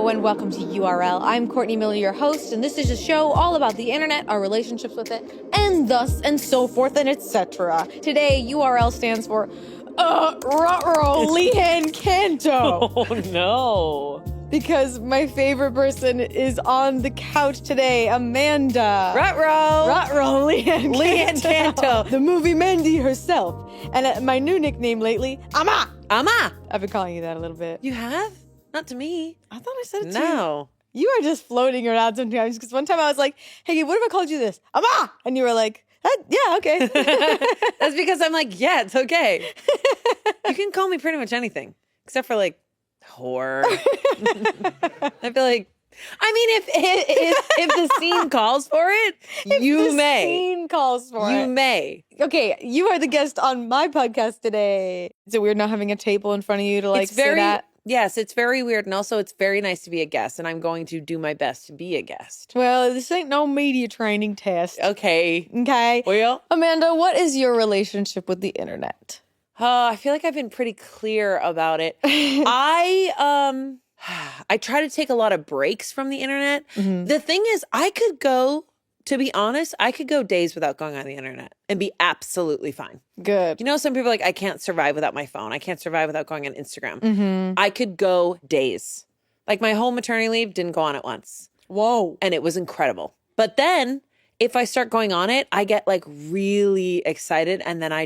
and welcome to URL. I'm Courtney Miller, your host, and this is a show all about the internet, our relationships with it, and thus and so forth and etc. Today, URL stands for Ruh-roh Lehan Canto. Oh no. Because my favorite person is on the couch today, Amanda. Ruh-roh Lehan Canto. The movie Mandy herself. And my new nickname lately, Ama. I've been calling you that a little bit. You have? Not to me. I thought I said it to you. No. You are just floating around sometimes, because one time I was like, hey, what if I called you this? Ama! And you were like, yeah, okay. That's because I'm like, yeah, it's okay. You can call me pretty much anything, except for like whore. I feel like, I mean, if the scene calls for it, you may. Scene calls for it. You may. Okay, you are the guest on my podcast today. Is it weird not having a table in front of you to like sit at? Yes, it's very weird. And also it's very nice to be a guest. And I'm going to do my best to be a guest. Well, this ain't no media training test. Okay. Okay. Well, Amanda, what is your relationship with the internet? I feel like I've been pretty clear about it. I try to take a lot of breaks from the internet. Mm-hmm. The thing is, to be honest, I could go days without going on the internet and be absolutely fine. Good. You know, some people are like, I can't survive without my phone. I can't survive without going on Instagram. Mm-hmm. I could go days. Like my whole maternity leave didn't go on it once. Whoa. And it was incredible. But then if I start going on it, I get like really excited. And then I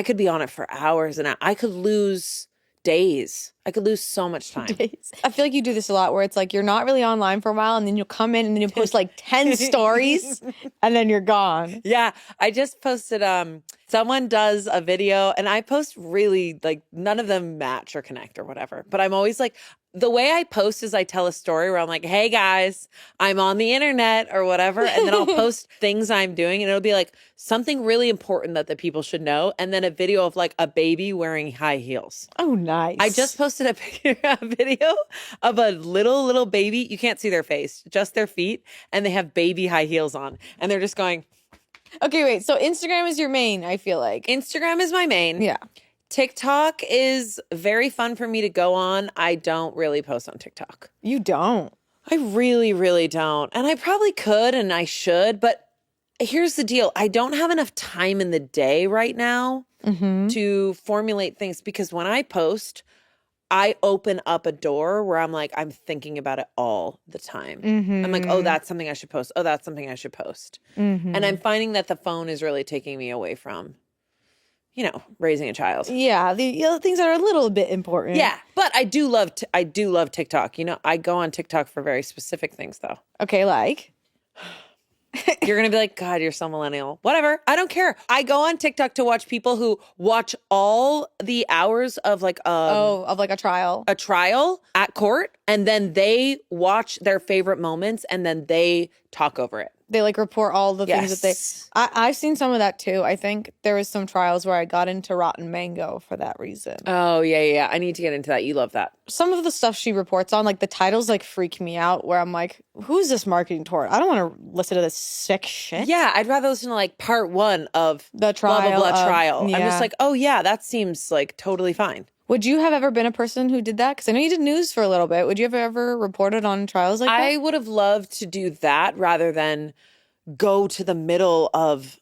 could be on it for hours and I could lose days. I could lose so much time. Days. I feel like you do this a lot where it's like you're not really online for a while and then you'll come in and then you'll post like 10 stories and then you're gone. Yeah. I just posted, someone does a video and I post really like none of them match or connect or whatever. But I'm always like, the way I post is I tell a story where I'm like, hey guys, I'm on the internet or whatever. And then I'll post things I'm doing and it'll be like something really important that the people should know. And then a video of like a baby wearing high heels. Oh, nice. I just posted a video of a little baby. You can't see their face, just their feet. And they have baby high heels on. And they're just going. Okay, wait. So Instagram is your main, I feel like. Instagram is my main. Yeah. TikTok is very fun for me to go on. I don't really post on TikTok. You don't. I really, really don't. And I probably could and I should. But here's the deal. I don't have enough time in the day right now to formulate things because when I post, I open up a door where I'm like, I'm thinking about it all the time. I'm like, oh, that's something I should post. Oh, that's something I should post. And I'm finding that the phone is really taking me away from, you know, raising a child. Yeah, the other things that are a little bit important. Yeah, but I do love TikTok. You know, I go on TikTok for very specific things, though. Okay, like? You're going to be like, God, you're so millennial. Whatever. I don't care. I go on TikTok to watch people who watch all the hours of like of like a trial at court, and then they watch their favorite moments, and then they talk over it. They like report all the things that I've seen some of that too. I think there was some trials where I got into Rotten Mango for that reason. Oh, yeah. I need to get into that. You love that. Some of the stuff she reports on, like the titles like freak me out where I'm like, who's this marketing toward? I don't want to listen to this sick shit. Yeah, I'd rather listen to like part 1 of the trial. Blah, blah, blah trial. Yeah. I'm just like, oh yeah, that seems like totally fine. Would you have ever been a person who did that? Because I know you did news for a little bit. Would you have ever reported on trials like that? I would have loved to do that rather than go to the middle of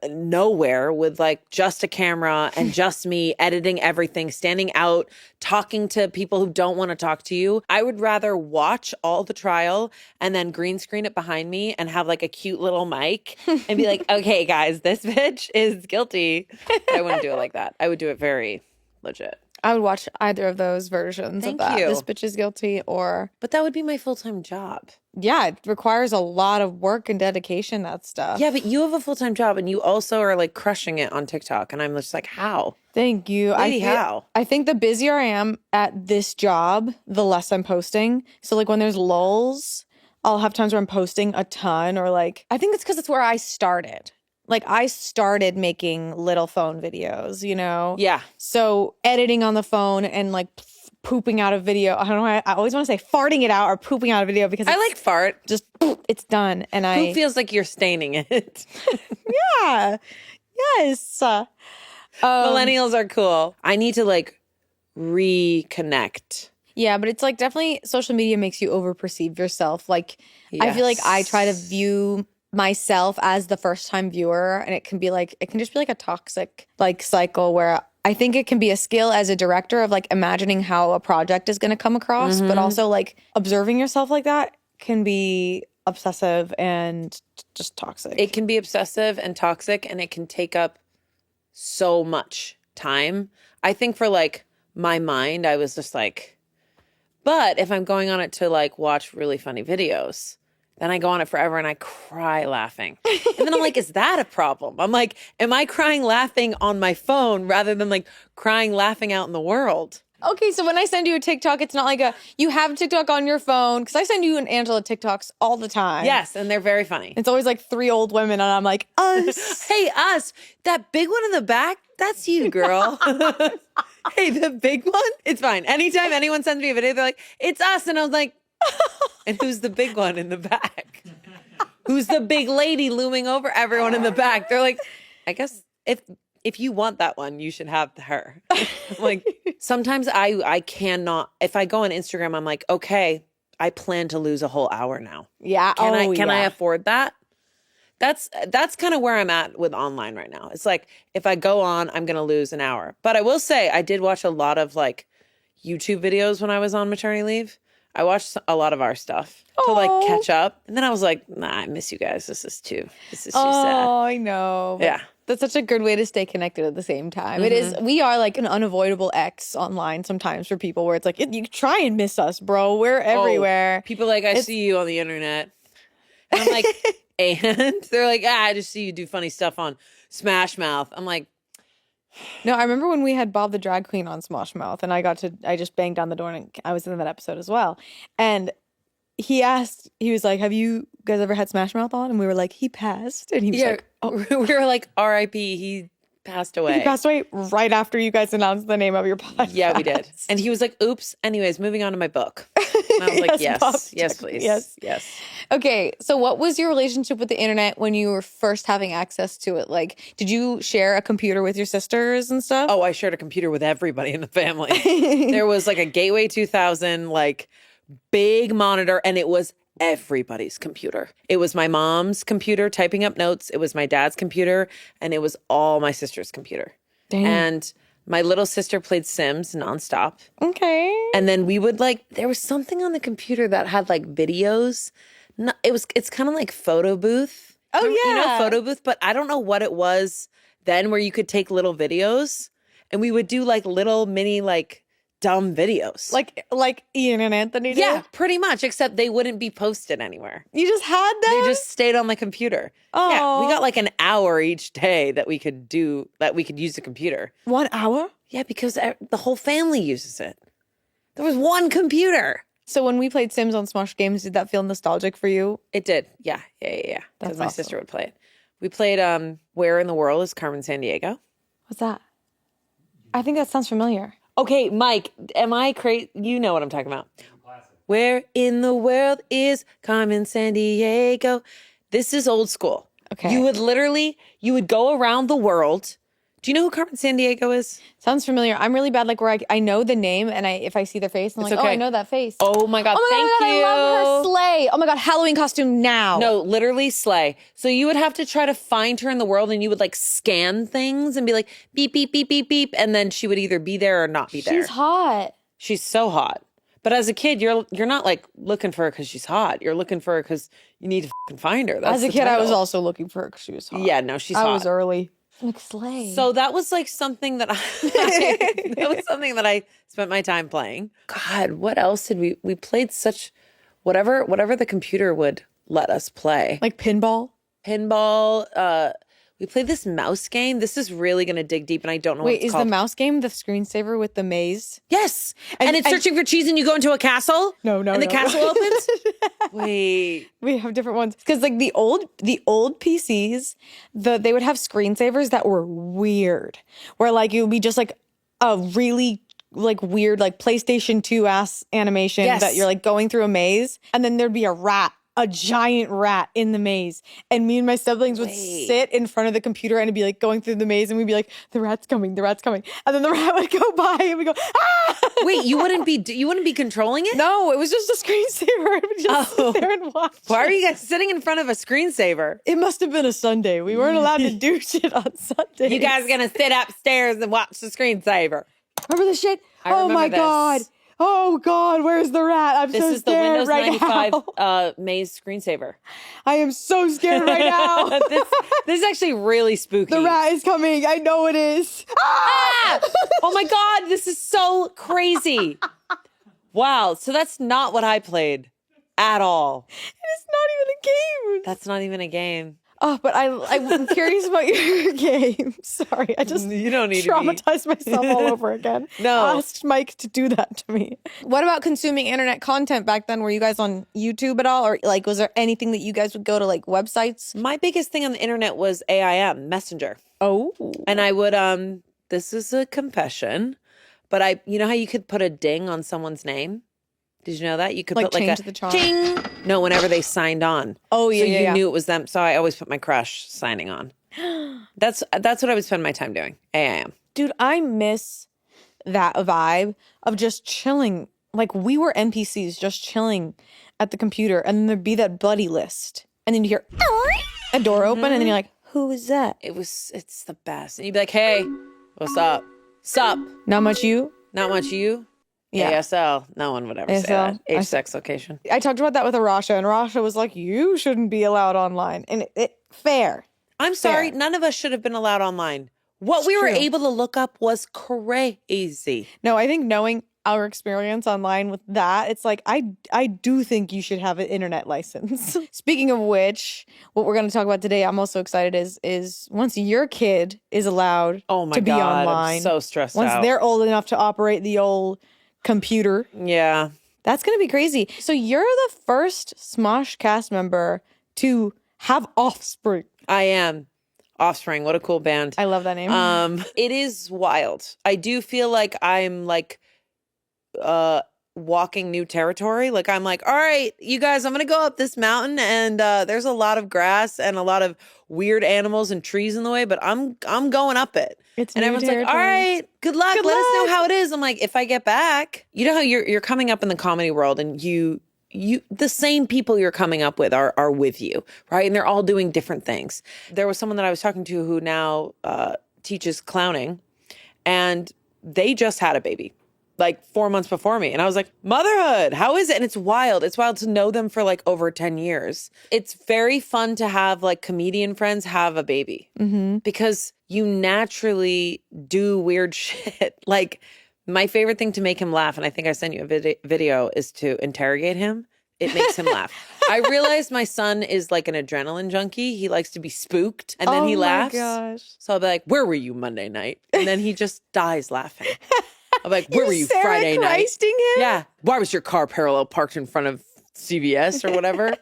nowhere with like just a camera and just me editing everything, standing out, talking to people who don't want to talk to you. I would rather watch all the trial and then green screen it behind me and have like a cute little mic and be like, okay, guys, this bitch is guilty. I wouldn't do it like that. I would do it very legit. I would watch either of those versions of that. This bitch is guilty or... But that would be my full-time job. Yeah, it requires a lot of work and dedication, that stuff. Yeah, but you have a full-time job and you also are like crushing it on TikTok. And I'm just like, how? Thank you. How? I think the busier I am at this job, the less I'm posting. So like when there's lulls, I'll have times where I'm posting a ton or like... I think it's because it's where I started. Like, I started making little phone videos, you know? Yeah. So editing on the phone and, like, pooping out a video. I don't know why I always want to say farting it out or pooping out a video because I like fart. Just, it's done. And Poop feels like you're staining it. Yeah. Yes. Millennials are cool. I need to, like, reconnect Yeah, but it's like definitely social media makes you overperceive yourself. Like I feel like I try to view myself as the first time viewer, and it can just be like a toxic like cycle where I think it can be a skill as a director of like imagining how a project is going to come across, but also like observing yourself like that can be obsessive and just toxic. It can be obsessive and toxic, and it can take up so much time. I think for like my mind, I was just like, but if I'm going on it to like watch really funny videos, then I go on it forever and I cry laughing. And then I'm like, is that a problem? I'm like, am I crying laughing on my phone rather than like crying laughing out in the world? Okay, so when I send you a TikTok, it's not like you have TikTok on your phone, because I send you and Angela TikToks all the time. Yes, and they're very funny. It's always like 3 old women, and I'm like, us. Hey, us. That big one in the back, that's you, girl. Hey, the big one? It's fine. Anytime anyone sends me a video, they're like, it's us. And I was like, and who's the big one in the back? Who's the big lady looming over everyone in the back? They're like, I guess if you want that one, you should have her. I'm like, sometimes I cannot, if I go on Instagram, I'm like, okay, I plan to lose a whole hour now. Yeah. Can I afford that? That's kind of where I'm at with online right now. It's like, if I go on, I'm going to lose an hour. But I will say I did watch a lot of like YouTube videos when I was on maternity leave. I watched a lot of our stuff to like catch up. And then I was like, nah, I miss you guys. This is too sad. Oh, I know. Yeah. That's such a good way to stay connected at the same time. It is. We are like an unavoidable ex online sometimes for people where it's like, you try and miss us, bro. We're everywhere. People like, I see you on the internet. And I'm like, and they're like, I just see you do funny stuff on Smash Mouth. I'm like, no, I remember when we had Bob the drag queen on Smosh Mouth, and I just banged down the door, and I was in that episode as well. And he was like, have you guys ever had Smash Mouth on? And we were like, he passed. And he was like, oh. We were like, R.I.P. He passed away. He passed away right after you guys announced the name of your podcast. Yeah, we did. And he was like, oops. Anyways, moving on to my book. And I was like, yes, please. Yes. Okay, so what was your relationship with the internet when you were first having access to it? Like, did you share a computer with your sisters and stuff? Oh, I shared a computer with everybody in the family. There was like a Gateway 2000, like big monitor, and it was everybody's computer. It was my mom's computer typing up notes. It was my dad's computer, and it was all my sister's computer. Dang. And my little sister played Sims nonstop. Okay. And then we would like, there was something on the computer that had like videos. No, it's kind of like photo booth. Oh, Remember, yeah. You know, photo booth, but I don't know what it was then where you could take little videos and we would do like little mini like dumb videos. Like Ian and Anthony did? Yeah, pretty much, except they wouldn't be posted anywhere. You just had them? They just stayed on the computer. Oh. Yeah, we got like an hour each day that we could use the computer. 1 hour? Yeah, because the whole family uses it. There was one computer. So when we played Sims on Smosh Games, did that feel nostalgic for you? It did. Yeah. Because my sister would play it. We played Where in the World is Carmen Sandiego? What's that? I think that sounds familiar. Okay, Mike, am I crazy? You know what I'm talking about. Where in the world is Carmen Sandiego? This is old school. Okay. You would go around the world. Do you know who Carmen Sandiego is? Sounds familiar. I'm really bad, like where I know the name, and if I see their face, I'm like, okay. oh, I know that face. Oh my God, thank you. I love her sleigh. Oh my God, Halloween costume now. No, literally slay. So you would have to try to find her in the world, and you would like scan things and be like, beep, beep, beep, beep, beep. And then she would either be there or not be there. She's hot. She's so hot. But as a kid, you're not like looking for her because she's hot. You're looking for her because you need to fucking find her. That's as a kid, I was also looking for her because she was hot. Yeah, no, she's hot. I was early. Like slay. So that was like something that I spent my time playing. God, what else did we played such whatever the computer would let us play. Like pinball? Pinball, we played this mouse game. This is really going to dig deep, and I don't know what it's called. Wait, is the mouse game the screensaver with the maze? Yes. And it's searching for cheese, and you go into a castle? No. And the castle opens? Wait. We have different ones. Because like the old PCs, they would have screensavers that were weird. Where like it would be just like a really like weird like PlayStation 2 ass animation that you're like going through a maze. And then there'd be a rat a giant rat in the maze. And me and my siblings would sit in front of the computer and it'd be like going through the maze and we'd be like, the rat's coming, the rat's coming. And then the rat would go by and we go, ah! Wait, you wouldn't be controlling it? No, it was just a screensaver. I would just sit there and watch. Why are you guys sitting in front of a screensaver? It must have been a Sunday. We weren't allowed to do shit on Sunday. You guys gonna sit upstairs and watch the screensaver? Remember this shit? I Oh my remember this. God. Oh God, where's the rat? I'm This so is the scared Windows right 95 now. maze screensaver. I am so scared right now. This is actually really spooky. The rat is coming. I know it is. Ah! Oh my God, this is so crazy. Wow, so that's not what I played at all. It's not even a game. That's not even a game. Oh, but I'm curious about your game. Sorry, I just You don't need to be. traumatized myself all over again. No. Asked Mike to do that to me. What about consuming internet content back then? Were you guys on YouTube at all? Or like, was there anything that you guys would go to like websites? My biggest thing on the internet was AIM, Messenger. Oh. And I would, this is a confession, but you know how you could put a ding on someone's name? Did you know that? You could Like put like change a the chime? ding. No, whenever they signed on. Oh, yeah, so yeah, you yeah. knew it was them. So I always put my crush signing on. That's what I would spend my time doing. AIM. Dude, I miss that vibe of just chilling. Like we were NPCs just chilling at the computer and then there'd be that buddy list. And then you hear a door open and then you're like, who is that? It's the best. And you'd be like, hey, what's up? Sup? Not much you? Not much you? Yeah. ASL. No one would ever say ASL. that. Age, sex, location. I talked about that with Arasha and Arasha was like, you shouldn't be allowed online. And fair. I'm sorry, Fair. none of us should have been allowed online. What we were true. able to look up was crazy. No, I think knowing our experience online with that, it's like, I do think you should have an internet license. Speaking of which, what we're going to talk about today, I'm also excited is once your kid is allowed Oh my to be God, online. I'm so stressed once out. they're old enough to operate the old computer. Yeah. That's going to be crazy. So you're the first Smosh cast member to have offspring. I am. Offspring, what a cool band. I love that name. It is wild. I do feel like I'm like walking new territory. Like I'm like, all right, you guys, I'm gonna go up this mountain and there's a lot of grass and a lot of weird animals and trees in the way, but I'm going up it. It's And new everyone's like, all territory. right, good luck. Good Let us know luck. how it is. I'm like, if I get back, you know how you're coming up in the comedy world and you the same people you're coming up with are with you, right? And they're all doing different things. There was someone that I was talking to who now teaches clowning, and they just had a baby like 4 months before me. And I was like, motherhood, how is it? And it's wild. It's wild to know them for like over 10 years. It's very fun to have like comedian friends have a baby because you naturally do weird shit. Like my favorite thing to make him laugh, and I think I sent you a video, is to interrogate him. It makes him laugh. I realized my son is like an adrenaline junkie. He likes to be spooked and then he laughs. Oh my gosh. So I'll be like, where were you Monday night? And then he just dies laughing. I'm like, where were you Sarah Friday night? Christing him? Yeah. Why was your car parallel parked in front of CVS or whatever?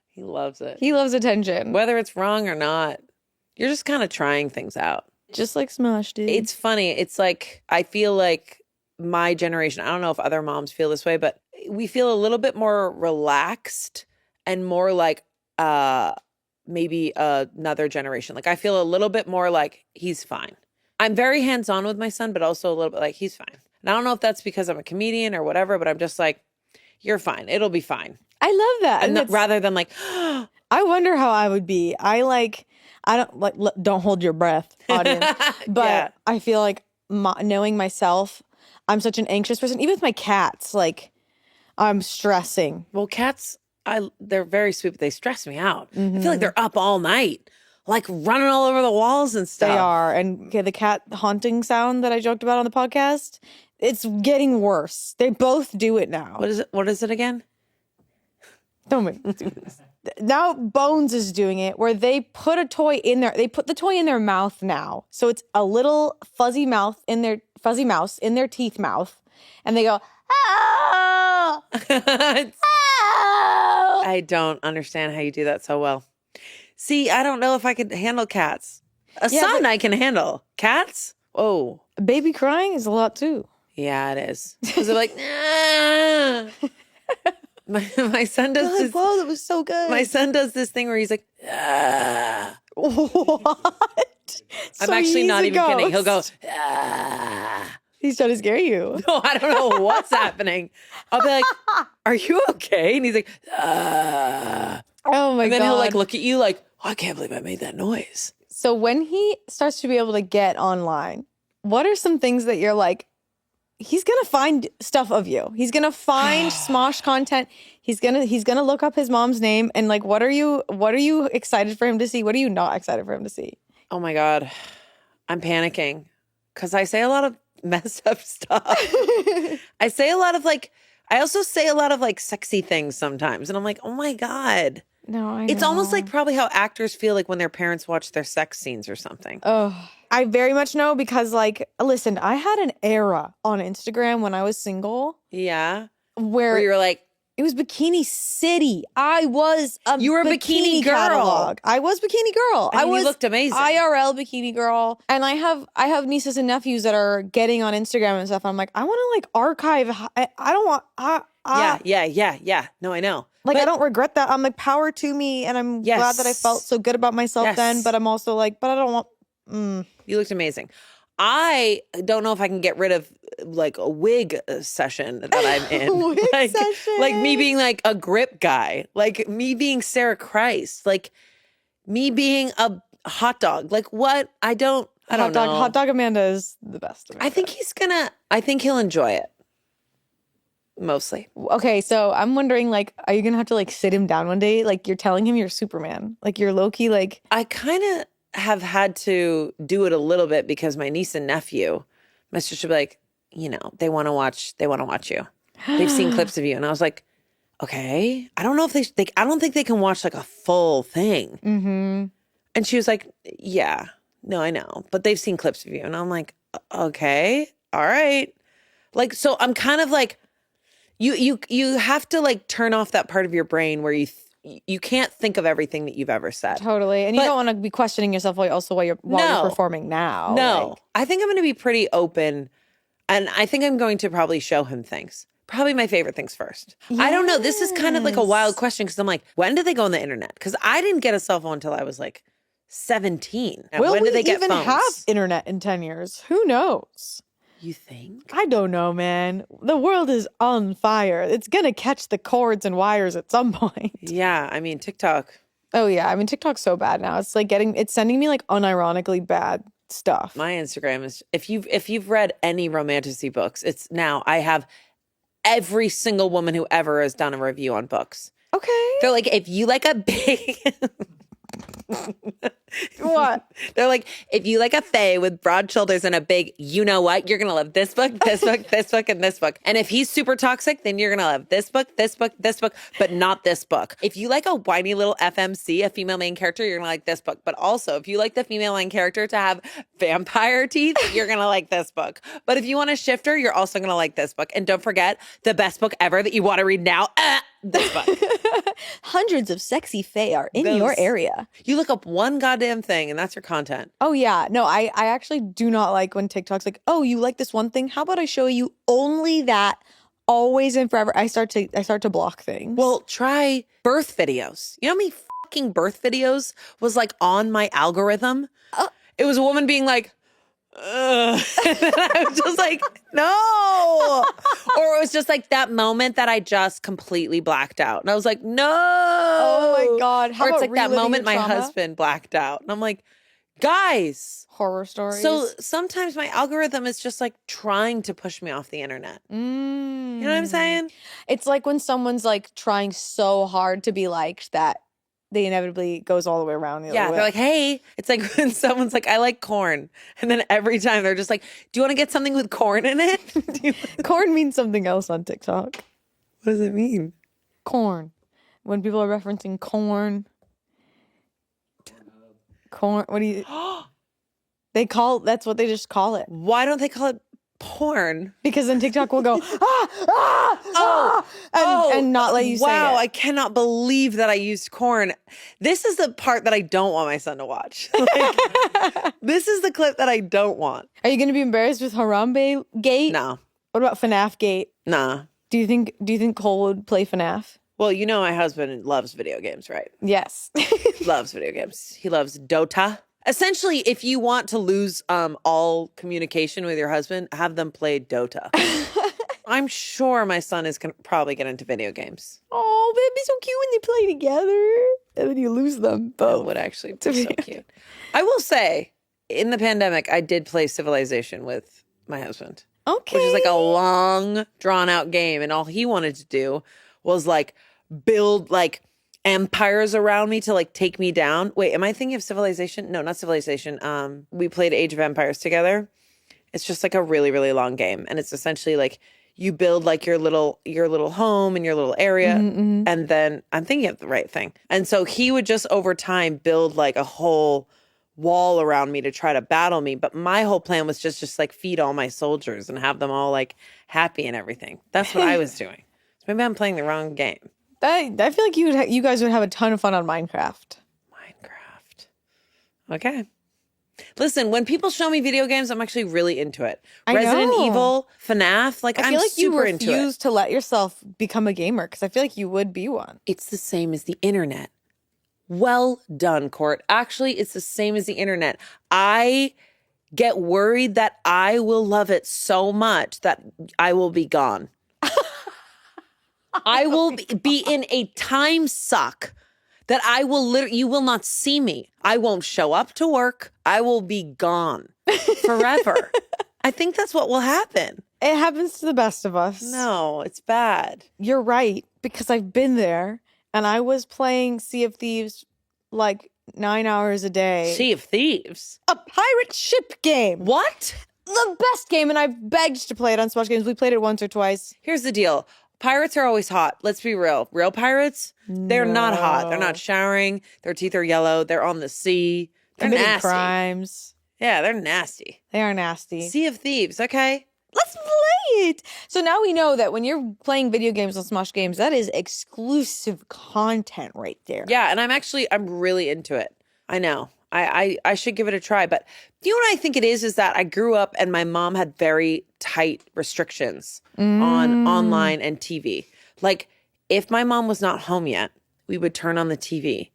He loves it. He loves attention. Whether it's wrong or not, you're just kind of trying things out. Just like Smosh, dude. It's funny. It's like, I feel like my generation, I don't know if other moms feel this way, but we feel a little bit more relaxed and more like maybe another generation. Like I feel a little bit more like he's fine. I'm very hands-on with my son, but also a little bit like he's fine. And I don't know if that's because I'm a comedian or whatever, but I'm just like, you're fine. It'll be fine. I love that. And not, rather than like, I wonder how I would be. I don't hold your breath, audience. But Yeah. I feel like knowing myself, I'm such an anxious person. Even with my cats, like I'm stressing. well, cats, they're very sweet, but they stress me out. I feel like they're up all night, like running all over the walls and stuff. They are. And okay, the cat haunting sound that I joked about on the podcast, it's getting worse. They both do it now. What is it again? Don't make me do this. Now Bones is doing it where they put a toy in there. They put the toy in their mouth now. So it's a little fuzzy mouse in their teeth mouth. And they go, ah! Ah! I don't understand how you do that so well. See, I don't know if I could handle cats. A Yeah, son but- I can handle. Cats? Oh, Baby crying is a lot too. yeah, it is. Because they're like, nah. My son does You're like, this. whoa, that was so good. My son does this thing where he's like, ah. What? I'm So actually he's not a even kidding. He'll go, ghost. ah. He's trying to scare you. No, I don't know what's happening. I'll be like, are you okay? And he's like, ah. Oh my And then God. he'll like look at you like, oh, I can't believe I made that noise. So when he starts to be able to get online, what are some things that you're like, he's gonna find stuff of you. He's gonna find Smosh content. He's gonna look up his mom's name and like, what are you excited for him to see? What are you not excited for him to see? Oh my God. I'm panicking because I say a lot of messed up stuff. I also say a lot of like sexy things sometimes. And I'm like, oh my God. No, I It's almost like know. probably how actors feel like when their parents watch their sex scenes or something. Oh, I very much know because like, listen, I had an era on Instagram when I was single Yeah. where Where you were like, it was Bikini City. I was a You were a bikini girl. catalog. I was bikini girl. I mean, I was you looked amazing. IRL bikini girl. And I have nieces and nephews that are getting on Instagram and stuff. I'm like, I want to like archive. I don't want. Yeah. No, I know. Like, But I don't regret that. I'm like, power to me, and I'm glad that I felt Yes. so good about myself Yes. then. But I'm also like, but I don't want. You looked amazing. I don't know if I can get rid of like a wig session that I'm in. Wig like me session? being like a grip guy, like me being Sarah Christ, like me being a hot dog. Like what? I don't know. Hot dog Amanda is the best. I think he'll enjoy it. Mostly. Okay, so I'm wondering, like, are you gonna have to like sit him down one day? Like, you're telling him you're Superman, like you're Loki, like. I kind of have had to do it a little bit because my niece and nephew, my sister be like, they want to watch you. They've seen clips of you. And I was like, okay, I don't know if I don't think they can watch like a full thing. Mm-hmm. And she was like, yeah, no, I know, but they've seen clips of you. And I'm like, okay, all right. Like, so I'm kind of like, you have to like turn off that part of your brain where you can't think of everything that you've ever said. Totally. And you don't want to be questioning yourself while you're performing now. No. Like, I think I'm going to be pretty open, and I think I'm going to probably show him things. Probably my favorite things first. I don't know. This is kind of like a wild question because I'm like, when did they go on the internet? Because I didn't get a cell phone until I was like 17. Will when we did they get even phones? have internet in 10 years? Who knows? You think? I don't know, man. The world is on fire. It's going to catch the cords and wires at some point. Yeah. I mean, TikTok. Oh, yeah. I mean, TikTok's so bad now. It's like it's sending me like unironically bad stuff. My Instagram is, if you've read any romantasy books, it's now I have every single woman who ever has done a review on books. Okay. They're like, if you like a big... What? They're like, if you like a fae with broad shoulders and a big, you know what, you're going to love this book, this book, this book, and this book. And if he's super toxic, then you're going to love this book, this book, this book, but not this book. If you like a whiny little FMC, a female main character, you're going to like this book. But also, if you like the female main character to have vampire teeth, you're going to like this book. But if you want a shifter, you're also going to like this book. And don't forget, the best book ever that you want to read now, this book. Hundreds of sexy fae are in your area. You look up one goddamn thing and that's your content. Oh, yeah. No, I actually do not like when TikTok's like, oh, you like this one thing? How about I show you only that always and forever? I start to block things. Well, try birth videos. You know how many fucking birth videos was like on my algorithm? It was a woman being like, ugh. And then I was just like, no. Or it was just like that moment that I just completely blacked out. And I was like, no. Oh my God. How or it's about like that reliving moment your my trauma? husband blacked out. And I'm like, guys. Horror stories. So sometimes my algorithm is just like trying to push me off the internet. You know what I'm saying? It's like when someone's like trying so hard to be liked that they inevitably goes all the way around the other way. They're like, hey, it's like when someone's like, I like corn. And then every time they're just like, do you want to get something with corn in it? Corn means something else on TikTok. What does it mean? Corn. When people are referencing corn. Corn. What do you... That's what they just call it. Why don't they call it porn? Because then TikTok will go, and not let you say it. Wow, I cannot believe that I used corn. This is the part that I don't want my son to watch. Like, this is the clip that I don't want. Are you going to be embarrassed with Harambe Gate? No. What about FNAF Gate? Nah. Do you think Cole would play FNAF? Well, you know my husband loves video games, right? Yes. Loves video games. He loves Dota. Essentially, if you want to lose all communication with your husband, have them play Dota. I'm sure my son is going to probably get into video games. Oh, but it'd be so cute when they play together. And then you lose them That both. would actually be so cute. I will say, in the pandemic, I did play Civilization with my husband. Okay. Which is like a long, drawn-out game. And all he wanted to do was like build like empires around me to like take me down. Wait, am I thinking of Civilization? No, not Civilization. We played Age of Empires together. It's just like a really, really long game. And it's essentially like you build like your little home and your little area. And then I'm thinking of the right thing. And so he would just over time build like a whole wall around me to try to battle me. But my whole plan was just like feed all my soldiers and have them all like happy and everything. That's what I was doing. So maybe I'm playing the wrong game. I feel like you guys would have a ton of fun on Minecraft. Minecraft. Okay. Listen, when people show me video games, I'm actually really into it. I Resident know. Evil, FNAF, like I I'm feel like you super into it. refuse to let yourself become a gamer because I feel like you would be one. It's the same as the internet. Well done, Court. Actually, it's the same as the internet. I get worried that I will love it so much that I will be gone. I will be in a time suck that I will literally, you will not see me. I won't show up to work. I will be gone forever. I think that's what will happen. It happens to the best of us. No, it's bad. You're right, because I've been there and I was playing Sea of Thieves like 9 hours a day. Sea of Thieves. A pirate ship game. What? The best game, and I've begged to play it on Smash Games. We played it once or twice. Here's the deal. Pirates are always hot. Let's be real. Real pirates, they're not hot. They're not showering. Their teeth are yellow. They're on the sea. They're Committing nasty. crimes. Yeah, they're nasty. They are nasty. Sea of Thieves, okay? Let's play it. So now we know that when you're playing video games on Smosh Games, that is exclusive content right there. Yeah, and I'm really into it. I know. I should give it a try. But you know what I think it is that I grew up and my mom had very tight restrictions on online and TV. Like if my mom was not home yet, we would turn on the TV,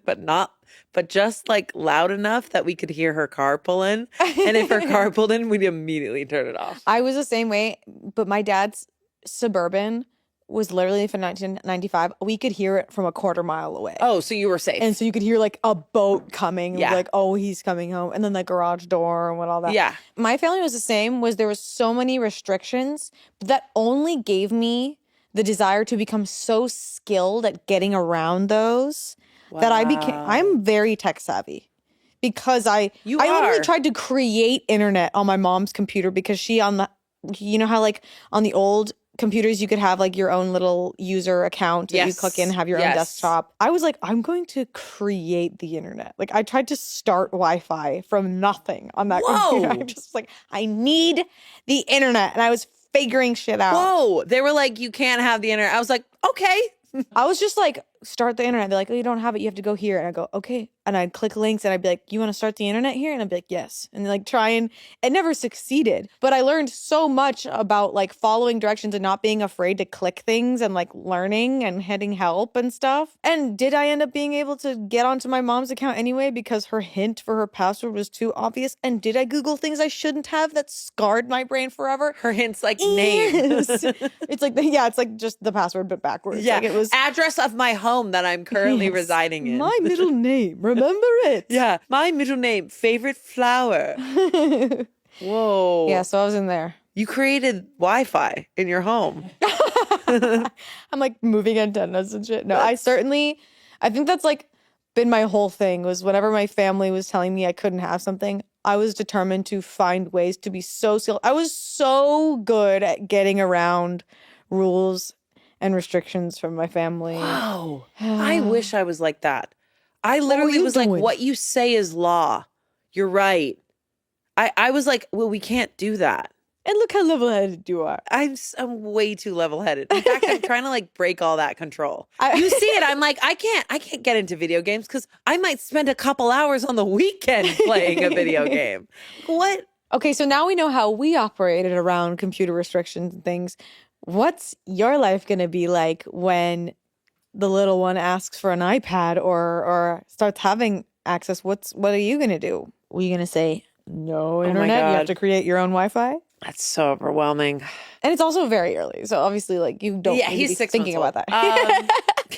but just like loud enough that we could hear her car pull in. And if her car pulled in, we'd immediately turn it off. I was the same way, but my dad's Suburban was literally from 1995. We could hear it from a quarter mile away. Oh, so you were safe. And so you could hear like a boat coming. Yeah. Like, oh, he's coming home. And then the garage door and what all that. Yeah. My family was the same, there was so many restrictions, but that only gave me the desire to become so skilled at getting around those that I'm very tech savvy. Because I literally tried to create internet on my mom's computer because you know how like on the old computers you could have like your own little user account that you click in, have your own desktop. I was like, I'm going to create the internet. Like I tried to start Wi-Fi from nothing on that computer. I just like, I need the internet. And I was figuring shit out. Whoa. They were like, you can't have the internet. I was like, okay. I was just like, start the internet. They're like, oh, you don't have it. You have to go here. And I go, okay. And I'd click links and I'd be like, you want to start the internet here? And I'd be like, yes. And like it never succeeded. But I learned so much about like following directions and not being afraid to click things and like learning and hitting help and stuff. And did I end up being able to get onto my mom's account anyway because her hint for her password was too obvious? And did I Google things I shouldn't have that scarred my brain forever? Her hint's like name. It's like, it's like just the password, but backwards. Yeah. Like it was address of my home that I'm currently residing in. My middle name. Remember it? Yeah. My middle name. Favorite flower. Whoa. Yeah, so I was in there. You created Wi-Fi in your home. I'm like moving antennas and shit. No, I think that's like been my whole thing was whenever my family was telling me I couldn't have something, I was determined to find ways to be so skilled. I was so good at getting around rules and restrictions from my family. Wow. I wish I was like that. I literally was like, what you say is law. You're right. I was like, well, we can't do that. And look how level-headed you are. I'm way too level-headed. In fact, I'm trying to like break all that control. You see it. I'm like, I can't get into video games because I might spend a couple hours on the weekend playing a video game. What? Okay, so now we know how we operated around computer restrictions and things. What's your life going to be like when the little one asks for an iPad or starts having access? What are you going to do? Are you going to say no Oh my internet? You have God. to create your own Wi-Fi? That's so overwhelming. And it's also very early. So obviously like you don't Yeah, need to be he's 6 thinking months about old.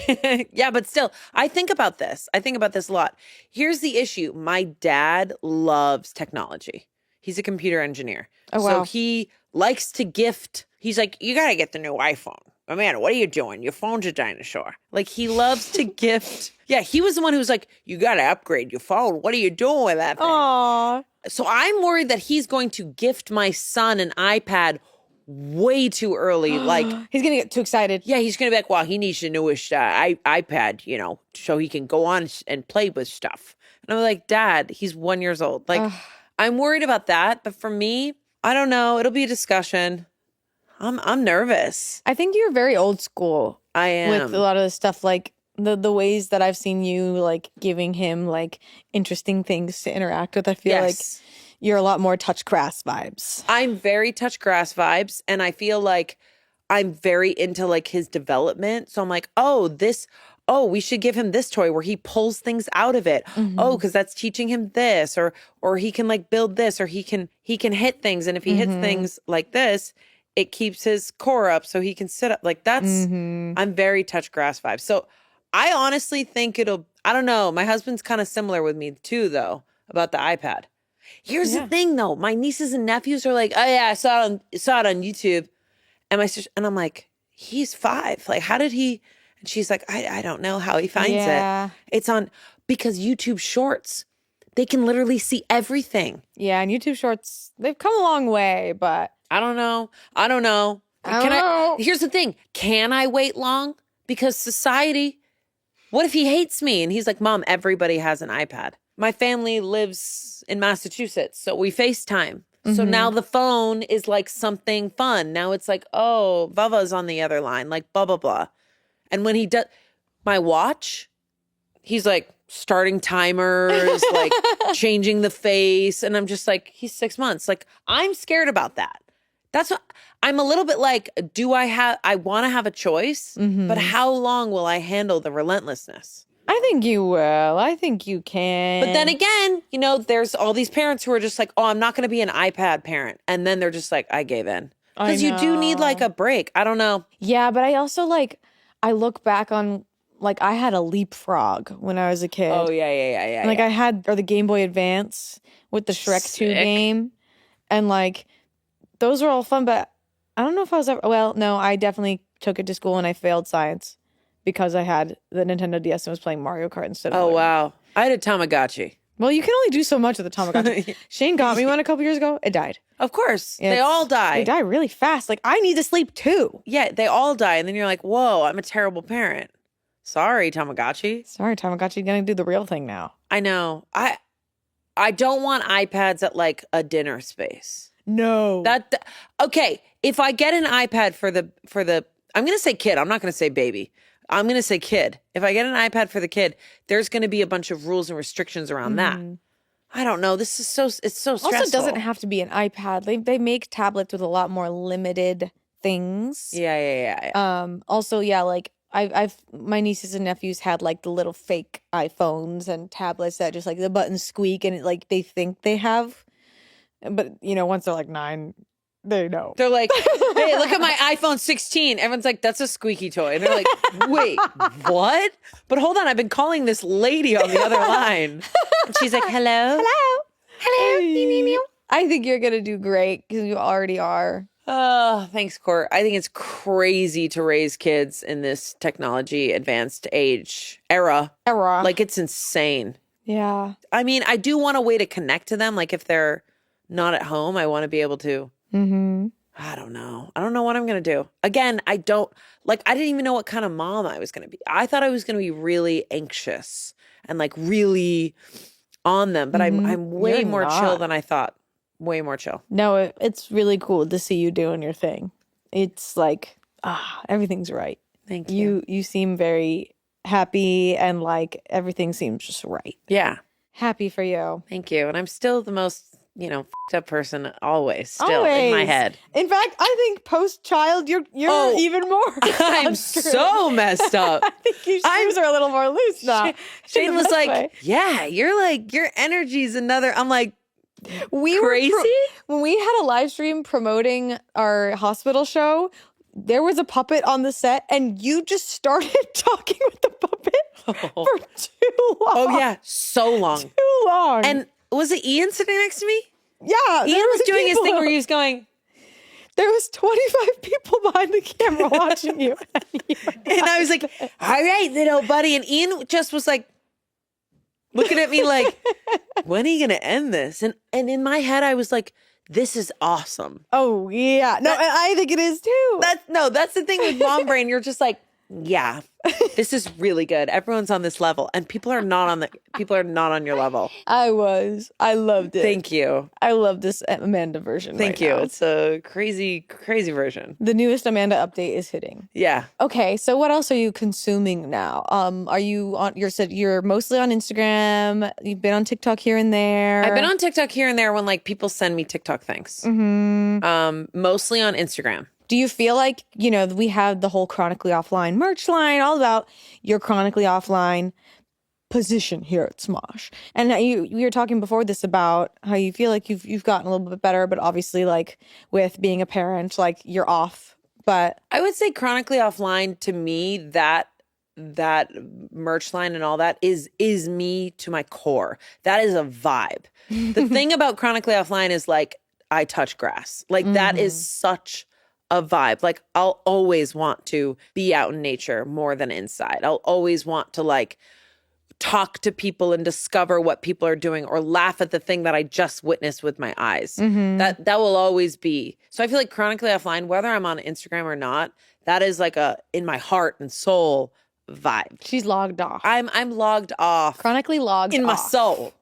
that. Yeah, but still, I think about this. I think about this a lot. Here's the issue. My dad loves technology. He's a computer engineer. Oh, So wow. he likes to gift. He's like, you got to get the new iPhone. Amanda, what are you doing? Your phone's a dinosaur. Like, he loves to gift. Yeah, he was the one who was like, you got to upgrade your phone. What are you doing with that thing? Aw. So I'm worried that he's going to gift my son an iPad way too early. Like, He's going to get too excited. yeah, he's going to be like, well, he needs the newest iPad, so he can go on and play with stuff. And I'm like, Dad, he's 1 year old. Like, Ugh. I'm worried about that. But for me, I don't know. It'll be a discussion. I'm nervous. I think you're very old school I am. with a lot of the stuff, like the ways that I've seen you like giving him like interesting things to interact with. I feel like Yes. you're a lot more touch grass vibes. I'm very touch grass vibes, and I feel like I'm very into like his development. So I'm like, we should give him this toy where he pulls things out of it. Oh, because that's teaching him this, or he can like build this, or he can hit things, and if he hits things like this, it keeps his core up so he can sit up. Like that's I'm very touch grass vibes. So I honestly think I don't know. My husband's kind of similar with me too, though, about the iPad. Here's the thing, though. My nieces and nephews are like, "Oh yeah, I saw it on YouTube," and my sister, and I'm like, "He's 5. Like, how did he?" And she's like, "I don't know how he finds Yeah. it. It's on because YouTube Shorts. They can literally see everything. Yeah, and YouTube Shorts, they've come a long way, but I don't know. I don't know. I don't know. Here's the thing. Can I wait long? Because society. What if he hates me? And he's like, Mom, everybody has an iPad. My family lives in Massachusetts, so we FaceTime. So now the phone is like something fun. Now it's like, oh, Vava's on the other line, like blah, blah, blah. And when he does my watch, he's like starting timers, like changing the face. And I'm just like, he's 6 months. Like, I'm scared about that. That's what I'm a little bit like, I want to have a choice, but how long will I handle the relentlessness? I think you will. I think you can. But then again, there's all these parents who are just like, oh, I'm not going to be an iPad parent. And then they're just like, I gave in. Because you do need like a break. I don't know. Yeah, but I also I look back on I had a Leapfrog when I was a kid. Oh, yeah. And, I had the Game Boy Advance with the Shrek 2 game. And those were all fun, but I don't know if I was ever, well, no, I definitely took it to school and I failed science because I had the Nintendo DS and was playing Mario Kart instead of Oh, learning. wow. I had a Tamagotchi. Well, you can only do so much with the Tamagotchi. Shane got me one a couple years ago. It died. Of course. Yeah, they all die. They die really fast. I need to sleep too. Yeah, they all die. And then you're like, whoa, I'm a terrible parent. Sorry, Tamagotchi. Sorry, Tamagotchi, gonna do the real thing now. I know. I don't want iPads at a dinner space. No. Okay, if I get an iPad for the I'm going to say kid, I'm not going to say baby. I'm going to say kid. If I get an iPad for the kid, there's going to be a bunch of rules and restrictions around that. I don't know. It's so stressful. Also, doesn't have to be an iPad. They make tablets with a lot more limited things. Yeah. Also, yeah, I've my nieces and nephews had the little fake iPhones and tablets that just the buttons squeak and they think they have, but once they're 9, they know. They're like, hey, look at my iPhone 16. Everyone's like, that's a squeaky toy. And they're like, wait, what? But hold on, I've been calling this lady on the other line. And she's like, hello? Hello. I think you're going to do great because you already are. Oh, thanks, Court. I think it's crazy to raise kids in this technology advanced era. It's insane. Yeah. I mean, I do want a way to connect to them. If they're not at home, I want to be able to. I don't know. I don't know what I'm going to do. Again, I didn't even know what kind of mom I was going to be. I thought I was going to be really anxious and really on them, but I'm way You're more not. chill than I thought. Way more chill. No, it's really cool to see you doing your thing. It's everything's right. Thank you. You seem very happy and everything seems just right. Yeah. Happy for you. Thank you. And I'm still the most fucked up person always, still in my Always. head. In fact, I think post-child, you're even more. I'm so messed up. I think your screws are a little more loose now. Shane was like, yeah, you're like, your energy's another. I'm like, crazy? When we had a live stream promoting our hospital show, there was a puppet on the set, and you just started talking with the puppet for too long. Oh, yeah. So long. Too long. And was it Ian sitting next to me? Yeah. Ian was doing his thing where he was going. There was 25 people behind the camera watching you. And I was like, all right, little buddy. And Ian just was like, looking at me like, when are you going to end this? And in my head, I was like, this is awesome. Oh, yeah. No, and I think it is too. That's the thing with mom brain. You're just like, yeah, this is really good. Everyone's on this level, and people are not on your level. I loved it. Thank you. I love this Amanda version. Thank you. Now. It's a crazy, crazy version. The newest Amanda update is hitting. Yeah. Okay, so what else are you consuming now? Are you on? You're mostly on Instagram. You've been on TikTok here and there. I've been on TikTok here and there when like people send me TikTok things. Mm-hmm. Mostly on Instagram. Do you feel like, we have the whole Chronically Offline merch line, all about your Chronically Offline position here at Smosh? And we were talking before this about how you feel like you've gotten a little bit better, but obviously like with being a parent, like you're off. But I would say Chronically Offline, to me, that merch line and all that is me to my core. That is a vibe. The thing about Chronically Offline is like, I touch grass. Like that is such a vibe. Like I'll always want to be out in nature more than inside. I'll always want to like talk to people and discover what people are doing or laugh at the thing that I just witnessed with my eyes. That will always be. So I feel like Chronically Offline, whether I'm on Instagram or not, that is like a in my heart and soul vibe. she's logged off. I'm logged off Chronically logged in off. my soul.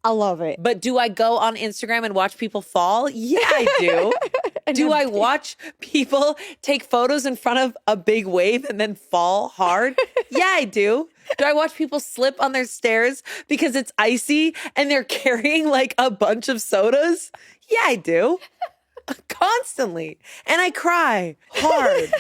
I love it. But do I go on Instagram and watch people fall? Yeah, I do. Do I watch people take photos in front of a big wave and then fall hard? Yeah, I do. Do I watch people slip on their stairs because it's icy and they're carrying like a bunch of sodas? Yeah, I do. Constantly. And I cry hard.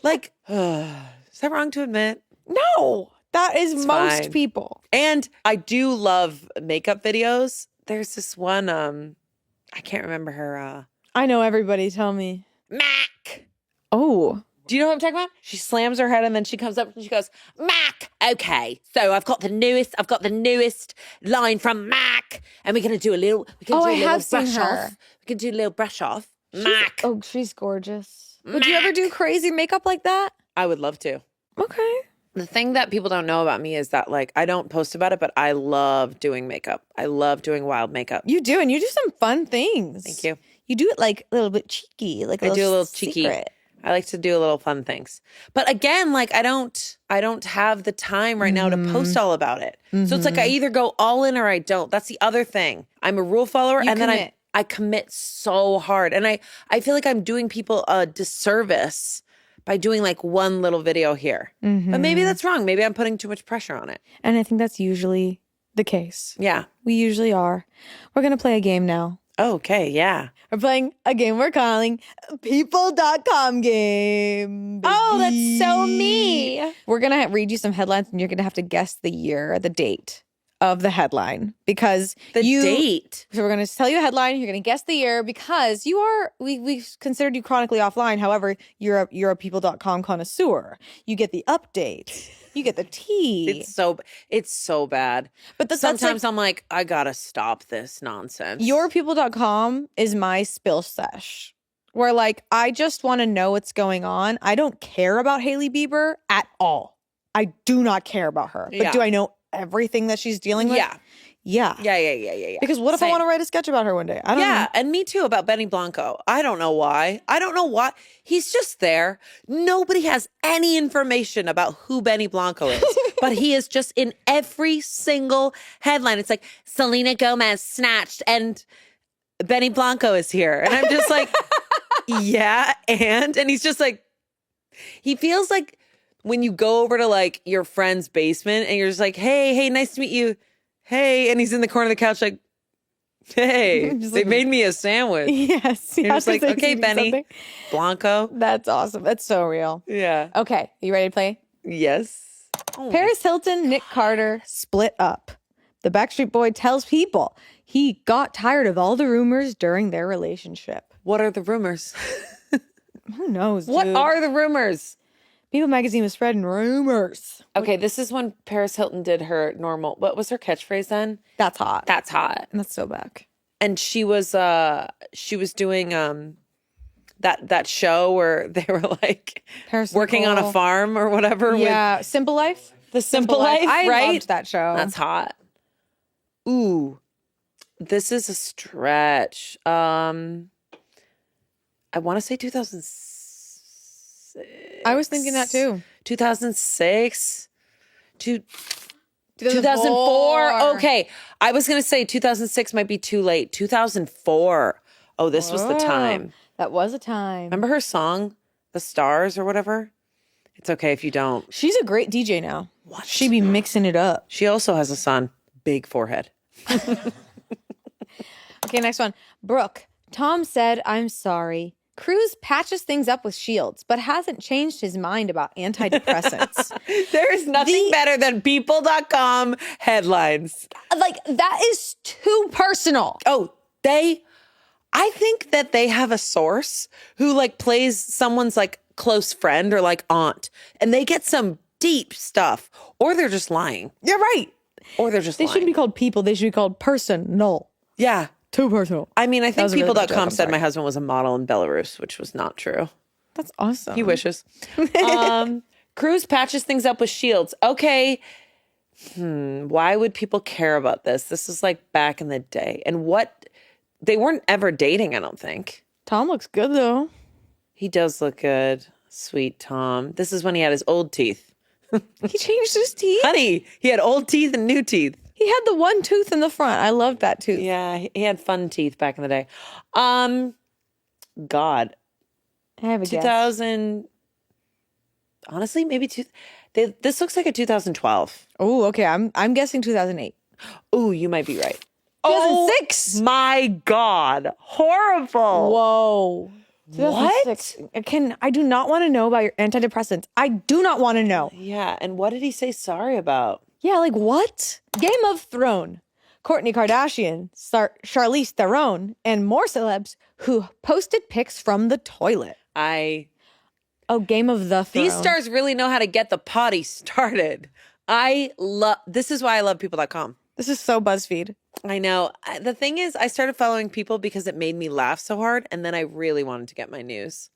Like, is that wrong to admit? No, that is It's most fine. people. And I do love makeup videos. There's this one, I can't remember her, I know everybody. Tell me. Mac. Oh, Do you know what I'm talking about? She slams her head and then she comes up and she goes, Mac. Okay, so I've got the newest line from Mac, and we're gonna do a little. I have seen brush her. off. We can do a little brush off. Mac. Oh, she's gorgeous. Would you ever do crazy makeup like that? I would love to. Okay. The thing that people don't know about me is that like I don't post about it, but I love doing makeup. I love doing wild makeup. You do, and you do some fun things. Thank you. You do it like a little bit cheeky, like I do a little cheeky. secret. I like to do a little fun things. But again, like I don't have the time right now to post all about it. So it's like I either go all in or I don't. That's the other thing. I'm a rule follower and then I commit so hard. And I feel like I'm doing people a disservice by doing like one little video here. But maybe that's wrong. Maybe I'm putting too much pressure on it. And I think that's usually the case. Yeah. We usually are. We're going to play a game now. Okay, yeah. We're playing a game we're calling People.com game. Oh, that's so baby. me. We're going to read you some headlines and you're going to have to guess the year, the date of the headline because The date. So we're going to tell you a headline. You're going to guess the year because we've considered you chronically offline. However, you're a People.com connoisseur. You get the updates. You get the tea. It's so bad. But sometimes I'm like, I gotta stop this nonsense. Your People.com is my spill sesh. Where like I just want to know what's going on. I don't care about Hailey Bieber at all. I do not care about her. But do I know everything that she's dealing with? Yeah. Yeah. Because what if I want to write a sketch about her one day? I don't know. Yeah, and me too about Benny Blanco. I don't know why. He's just there. Nobody has any information about who Benny Blanco is, but he is just in every single headline. It's like Selena Gomez snatched and Benny Blanco is here. And I'm just like, yeah, and he's just like, he feels like when you go over to like your friend's basement and you're just like, hey, nice to meet you. Hey, and he's in the corner of the couch like, Hey, Just they like- made me a sandwich. Yes. You're just like, after okay, Thanksgiving Benny. something. Blanco. That's awesome. That's so real. Yeah. Okay, you ready to play? Yes. Oh my- Paris Hilton, Nick Carter split up. The Backstreet Boy tells People he got tired of all the rumors during their relationship. What are the rumors? Who knows, What dude? are the rumors? People magazine was spreading rumors. Okay, this is when Paris Hilton did her normal. What was her catchphrase then? That's hot. That's hot. And that's so back. And she was doing that show where they were like Paris working on a Nicole. farm or whatever. Yeah, Simple Life. With the Simple Life, I right? loved that show. That's hot. Ooh, this is a stretch. I want to say 2006. I was thinking that too. 2006. 2004. Okay. I was going to say 2006 might be too late. 2004. Oh, this was the time. That was a time. Remember her song, The Stars or whatever? It's okay if you don't. She's a great DJ now. What? She be mixing it up. She also has a son. Big forehead. Okay, next one. Brooke. Tom said, I'm sorry. Cruz patches things up with shields, but hasn't changed his mind about antidepressants. There's nothing better than people.com headlines. Like, that is too personal. Oh, I think that they have a source who like plays someone's like close friend or like aunt, and they get some deep stuff, or they're just lying. You're right. Or they're just They lying. shouldn't be called people. They should be called personal. Yeah. Too personal. I mean, I think was a really bad people.com joke, I'm said sorry. my husband was a model in Belarus, which was not true. That's awesome. He wishes. Cruz patches things up with shields. Okay. Why would people care about this? This is like back in the day. And they weren't ever dating, I don't think. Tom looks good, though. He does look good. Sweet Tom. This is when he had his old teeth. He changed his teeth. Honey, he had old teeth and new teeth. He had the one tooth in the front. I loved that tooth. Yeah, he had fun teeth back in the day. God. I have a guess. 2000. Honestly, maybe this looks like a 2012. Oh, okay. I'm guessing 2008. Ooh, you might be right. 2006. Oh my God. Horrible. Whoa. 2006. I do not want to know about your antidepressants. I do not want to know. Yeah, and what did he say sorry about? Yeah, like what? Game of Thrones. Kourtney Kardashian, Charlize Theron, and more celebs who posted pics from the toilet. Oh, Game of the Throne. These stars really know how to get the potty started. This is why I love people.com. This is so BuzzFeed. I know. The thing is, I started following people because it made me laugh so hard, and then I really wanted to get my news.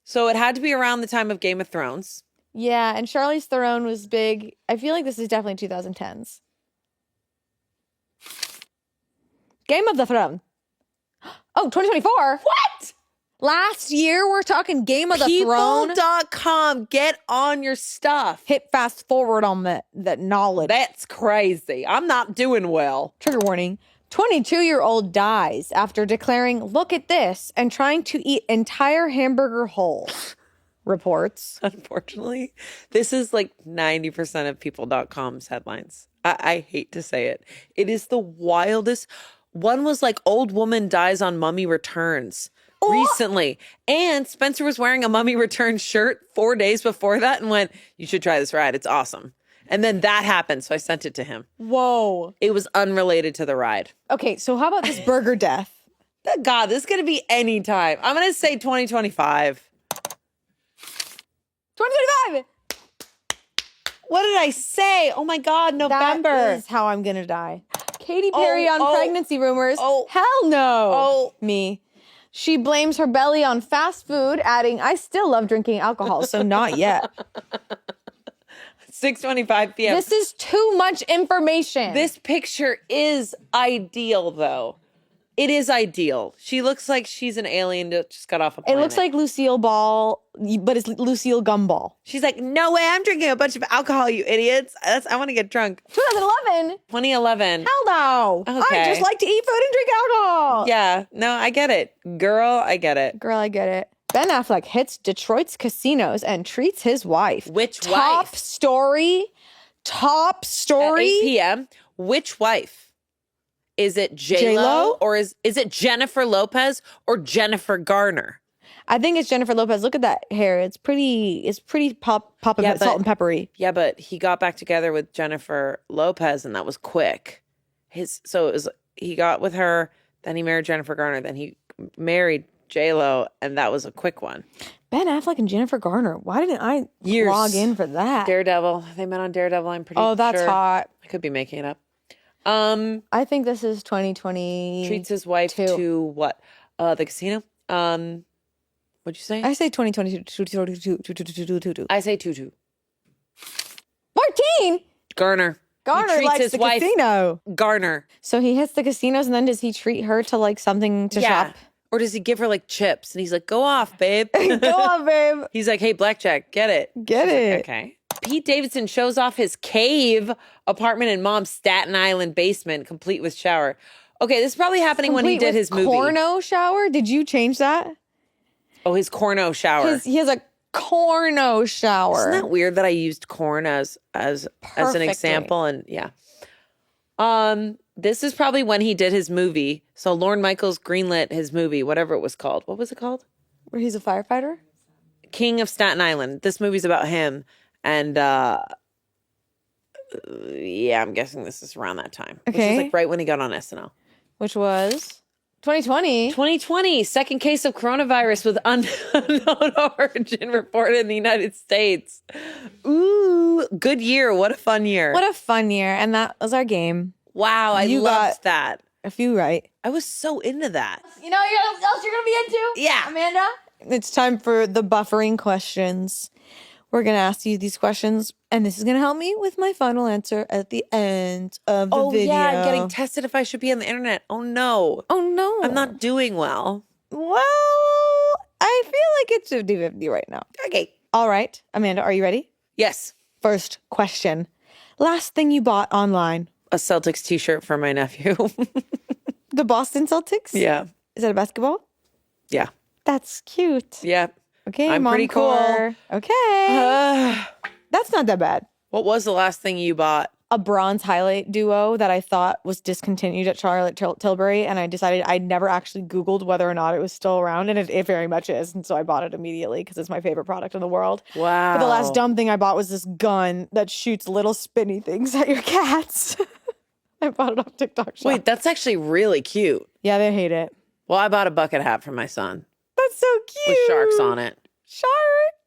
So it had to be around the time of Game of Thrones. Yeah, and Charlize Theron was big. I feel like this is definitely 2010s. Game of the Throne. Oh, 2024. What? Last year, we're talking Game of the Throne. People.com, get on your stuff. Hit fast forward on that knowledge. That's crazy. I'm not doing well. Trigger warning. 22-year-old dies after declaring, look at this, and trying to eat entire hamburger whole. Reports. Unfortunately, this is like 90% of people.com's headlines. I hate to say it. It is the wildest. One was like, old woman dies on mummy returns recently. And Spencer was wearing a mummy return shirt 4 days before that and went, you should try this ride. It's awesome. And then that happened. So I sent it to him. Whoa. It was unrelated to the ride. Okay, so how about this burger death? God, this is going to be any time. I'm going to say 2025. 2025. What did I say? Oh my God, November. That is how I'm gonna die. Katy Perry on oh, pregnancy rumors. oh. Hell no. Oh. Me. She blames her belly on fast food, adding, I still love drinking alcohol, so not yet. 6:25 p.m. This is too much information. This picture is ideal, though. It is ideal. She looks like she's an alien that just got off a It planet. looks like Lucille Ball, but it's Lucille Gumball. She's like, no way, I'm drinking a bunch of alcohol, you idiots. I want to get drunk. 2011. 2011. Hell no. Okay. I just like to eat food and drink alcohol. Yeah, no, I get it. Girl, I get it. Girl, I get it. Ben Affleck hits Detroit's casinos and treats his wife. Which Top wife? story. Top At story. 8 p.m. Which wife? Is it J-Lo? J-Lo or is it Jennifer Lopez or Jennifer Garner? I think it's Jennifer Lopez. Look at that hair. It's pretty pop Yeah, salt and peppery. Yeah, but he got back together with Jennifer Lopez and that was quick. So it was he got with her, then he married Jennifer Garner, then he married J-Lo, and that was a quick one. Ben Affleck and Jennifer Garner. Why didn't I log in for that? Daredevil. They met on Daredevil, I'm pretty sure. Oh, that's hot. I could be making it up. I think this is 2020. Treats his wife to what? The casino? What'd you say? I say 2022. I say Tutu. 14? Garner. Garner treats likes his the wife. casino. Garner. So he hits the casinos, and then does he treat her to like something to shop? Or does he give her like chips? And he's like, go off, babe. Go on, babe. He's like, hey, blackjack, get it. Get She's it. like, okay. Pete Davidson shows off his cave apartment in mom's Staten Island basement, complete with shower. Okay, this is probably happening when he did his movie. Corno shower? Did you change that? Oh, his corno shower. He has a corno shower. Isn't that weird that I used corn as an example? And yeah. This is probably when he did his movie. So Lorne Michaels greenlit his movie, whatever it was called. What was it called? Where he's a firefighter? King of Staten Island. This movie's about him. And yeah, I'm guessing this is around that time. Okay. Which is like right when he got on SNL. Which was 2020. 2020, second case of coronavirus with unknown origin reported in the United States. Ooh, good year. What a fun year. What a fun year. And that was our game. Wow, I loved that. A few right. I was so into that. You know what else you're going to be into? Yeah. Amanda? It's time for the buffering questions. We're going to ask you these questions, and this is going to help me with my final answer at the end of the video. Oh, yeah, I'm getting tested if I should be on the internet. Oh, no. Oh, no. I'm not doing well. Well, I feel like it's 50-50 right now. Okay. All right. Amanda, are you ready? Yes. First question. Last thing you bought online? A Celtics t-shirt for my nephew. The Boston Celtics? Yeah. Is that a basketball? Yeah. That's cute. Yeah. Okay, I'm pretty cool. Okay. That's not that bad. What was the last thing you bought? A bronze highlight duo that I thought was discontinued at Charlotte Tilbury, and I decided I'd never actually Googled whether or not it was still around, and it very much is, and so I bought it immediately because it's my favorite product in the world. Wow. But the last dumb thing I bought was this gun that shoots little spinny things at your cats. I bought it off TikTok Shop. Wait, that's actually really cute. Yeah, they hate it. Well, I bought a bucket hat for my son That's so cute. with sharks on it. Sharks.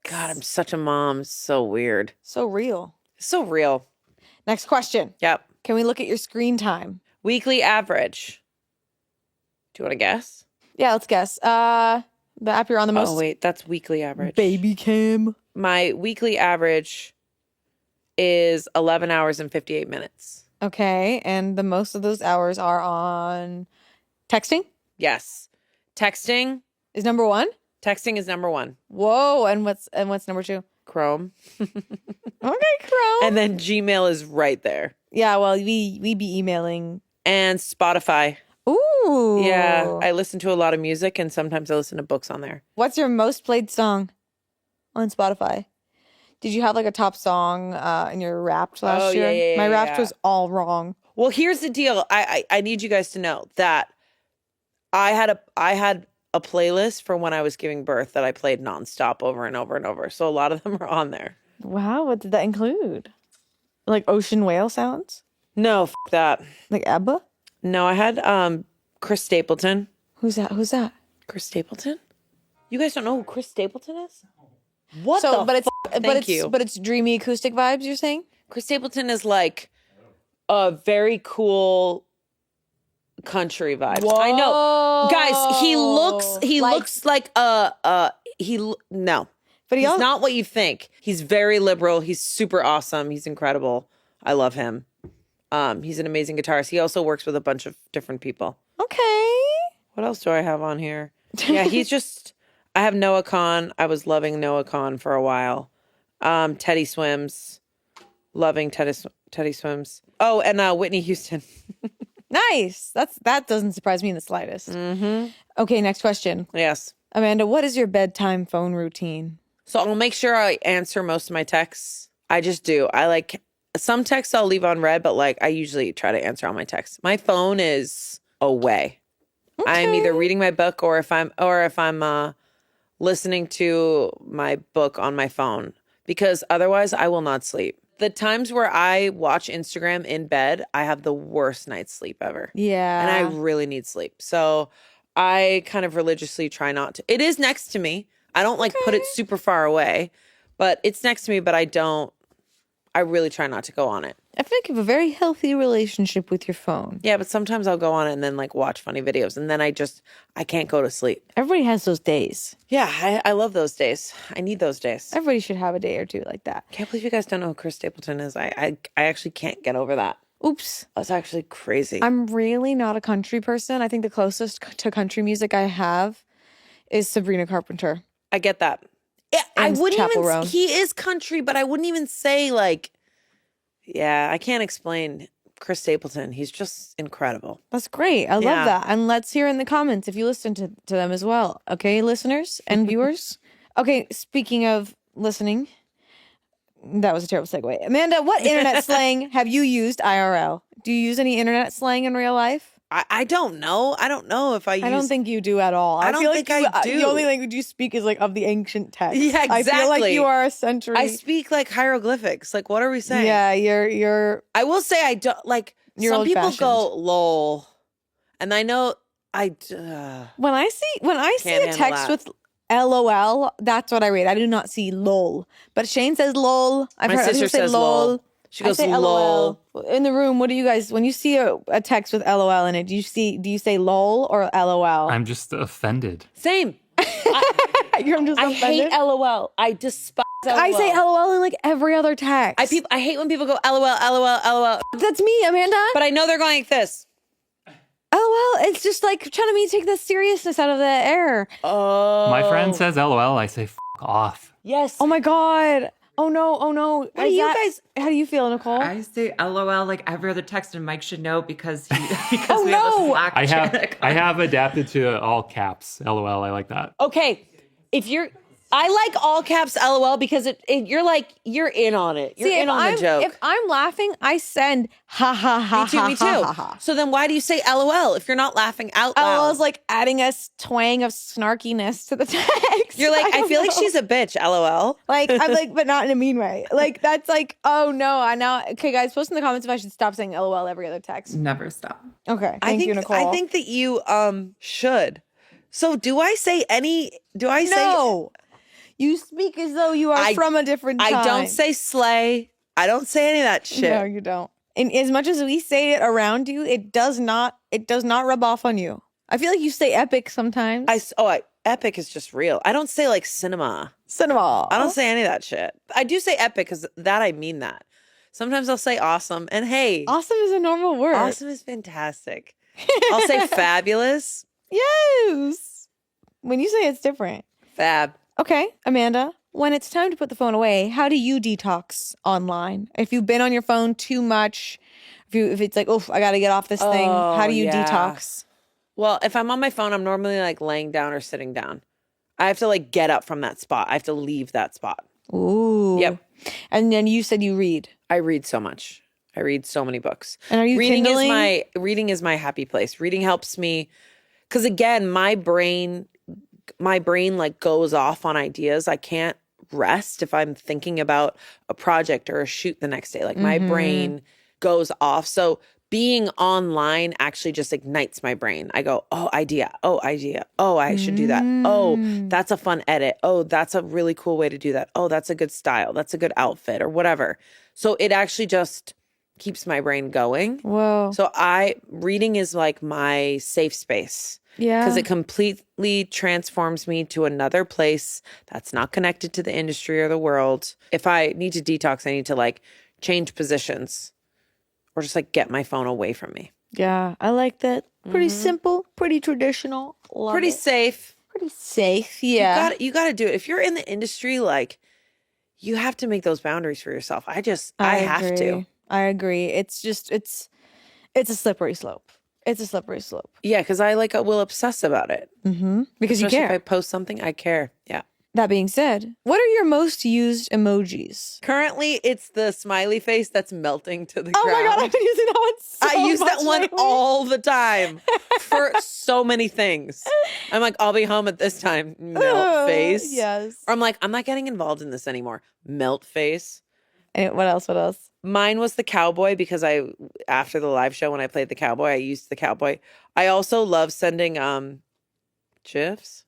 God, I'm such a mom. So weird. So real. So real. Next question. Yep. Can we look at your screen time? Weekly average. Do you want to guess? Yeah, let's guess. The app you're on the most. Oh, wait. That's weekly average. Baby cam. My weekly average is 11 hours and 58 minutes. Okay, and the most of those hours are on texting? Yes. Texting. Is number one? Texting is number one. Whoa, and what's number two? Chrome. Okay, Chrome. And then Gmail is right there. Yeah, well, we be emailing. And Spotify. Ooh. Yeah, I listen to a lot of music and sometimes I listen to books on there. What's your most played song on Spotify? Did you have like a top song in your Wrapped last year? Yeah, My Wrapped yeah. was all wrong. Well, here's the deal. I need you guys to know that I had a playlist for when I was giving birth that I played nonstop over and over and over. So a lot of them are on there. Wow, what did that include? Like ocean whale sounds? No, that. Like ABBA? No, I had Chris Stapleton. Who's that? Chris Stapleton? You guys don't know who Chris Stapleton is? What So, the but it's fuck? but Thank it's you. but it's dreamy acoustic vibes, you're saying? Chris Stapleton is like a very cool country vibes. I know. Guys, he looks like no. But He's not what you think. He's very liberal. He's super awesome. He's incredible. I love him. He's an amazing guitarist. He also works with a bunch of different people. Okay. What else do I have on here? Yeah, he's just I have Noah Kahn. I was loving Noah Kahn for a while. Teddy Swims. Loving Teddy Swims. Oh, and Whitney Houston. Nice. That doesn't surprise me in the slightest. Mm-hmm. Okay, next question. Yes. Amanda, what is your bedtime phone routine? So I'll make sure I answer most of my texts. I just do. I like some texts I'll leave on read, but like I usually try to answer all my texts. My phone is away. I'm either reading my book or if I'm listening to my book on my phone, because otherwise I will not sleep. The times where I watch Instagram in bed, I have the worst night's sleep ever. Yeah. And I really need sleep. So I kind of religiously try not to. It is next to me. I don't like put it super far away, but it's next to me, but I really try not to go on it. I feel like you have a very healthy relationship with your phone. Yeah, but sometimes I'll go on it and then like watch funny videos and then I can't go to sleep. Everybody has those days. Yeah, I love those days. I need those days. Everybody should have a day or two like that. Can't believe you guys don't know who Chris Stapleton is. I actually can't get over that. Oops. That's actually crazy. I'm really not a country person. I think the closest to country music I have is Sabrina Carpenter. I get that. Yeah, I And wouldn't Chappell even. Roan. He is country, but I wouldn't even say like. Yeah, I can't explain Chris Stapleton. He's just incredible. That's great. I love that. And let's hear in the comments if you listen to them as well. Okay, listeners and viewers. Okay, speaking of listening, that was a terrible segue. Amanda, what internet slang have you used IRL? Do you use any internet slang in real life? I don't know. I don't know if I use. I don't think you do at all. I don't feel think like I do. The only language you speak is like of the ancient text. Yeah, I feel like exactly. you are a century. I speak like hieroglyphics. Like, what are we saying? Yeah, you're. I will say I don't like. You're Some people old-fashioned. go lol, and I know I. When I see Can't a handle text that. with LOL, that's what I read. I do not see lol. But Shane says lol. I've My heard other sister people say says lol. She goes I say lol. In the room, what do you guys, when you see a text with LOL in it, do you say lol or LOL? I'm just offended. Same. You're just I offended? hate LOL. I despise LOL. I say LOL in like every other text. I hate when people go LOL, LOL, LOL. That's me, Amanda. But I know they're going like this. LOL, it's just like trying to take the seriousness out of the air. Oh. My friend says LOL. I say f off. Yes. Oh my God. Oh no, oh no. What do you guys? How do you feel, Nicole? I say LOL like every other text, and Mike should know because we have no. a Slack I chat. have adapted to all caps. LOL. I like that. Okay. I like all caps LOL because you're in on it. You're in on the joke. If I'm laughing, I send ha ha ha Me too, ha me ha too. ha ha. So then why do you say LOL if you're not laughing out loud? LOL is like adding a twang of snarkiness to the text. You're like, I don't feel like know. she's a bitch, LOL. Like, I'm like, but not in a mean way. Like, that's like, oh no, okay, guys, post in the comments if I should stop saying LOL every other text. Never stop. Okay, I thank think you, Nicole. I think that you should. So do I say no. You speak as though you are from a different time. I don't say slay. I don't say any of that shit. No, you don't. And as much as we say it around you, it does not rub off on you. I feel like you say epic sometimes. Epic is just real. I don't say like cinema. Cinema. I don't say any of that shit. I do say epic because I mean that. Sometimes I'll say awesome. And hey, Awesome is a normal word. awesome is fantastic. I'll say fabulous. Yes. When you say it's different. Fab. Okay, Amanda, when it's time to put the phone away, how do you detox online? If you've been on your phone too much, if it's like, I got to get off this thing, how do you yeah. detox? Well, if I'm on my phone, I'm normally like laying down or sitting down. I have to like get up from that spot. I have to leave that spot. Ooh. Yep. And then you said you read. I read so much. I read so many books. And are you Kindling? Reading is my happy place. Reading helps me because again, my brain like goes off on ideas. I can't rest if I'm thinking about a project or a shoot the next day. Like my brain goes off. So being online actually just ignites my brain. I go, oh, idea. Oh, I should do that. Oh, that's a fun edit. Oh, that's a really cool way to do that. Oh, that's a good style. That's a good outfit or whatever. So it actually just keeps my brain going. Whoa. So reading is like my safe space. Yeah. Because it completely transforms me to another place that's not connected to the industry or the world. If I need to detox, I need to like change positions or just like get my phone away from me. Yeah, I like that. Pretty simple, pretty traditional. Love Pretty it. safe. Pretty safe, yeah. You got to do it. If you're in the industry, like you have to make those boundaries for yourself. I have to. I agree. It's just, it's a slippery slope. It's a slippery slope. Yeah, because I will obsess about it. Mm-hmm. Because Especially you if I care. post something, I care. Yeah. That being said, what are your most used emojis? Currently, it's the smiley face that's melting to the Oh ground. my God, I've been using that one so I use that much one lately. all the time for so many things. I'm like, I'll be home at this time. Melt face. Yes. Or I'm like, I'm not getting involved in this anymore. Melt face. And what else? What else? Mine was the cowboy because after the live show when I played the cowboy, I used the cowboy. I also love sending GIFs.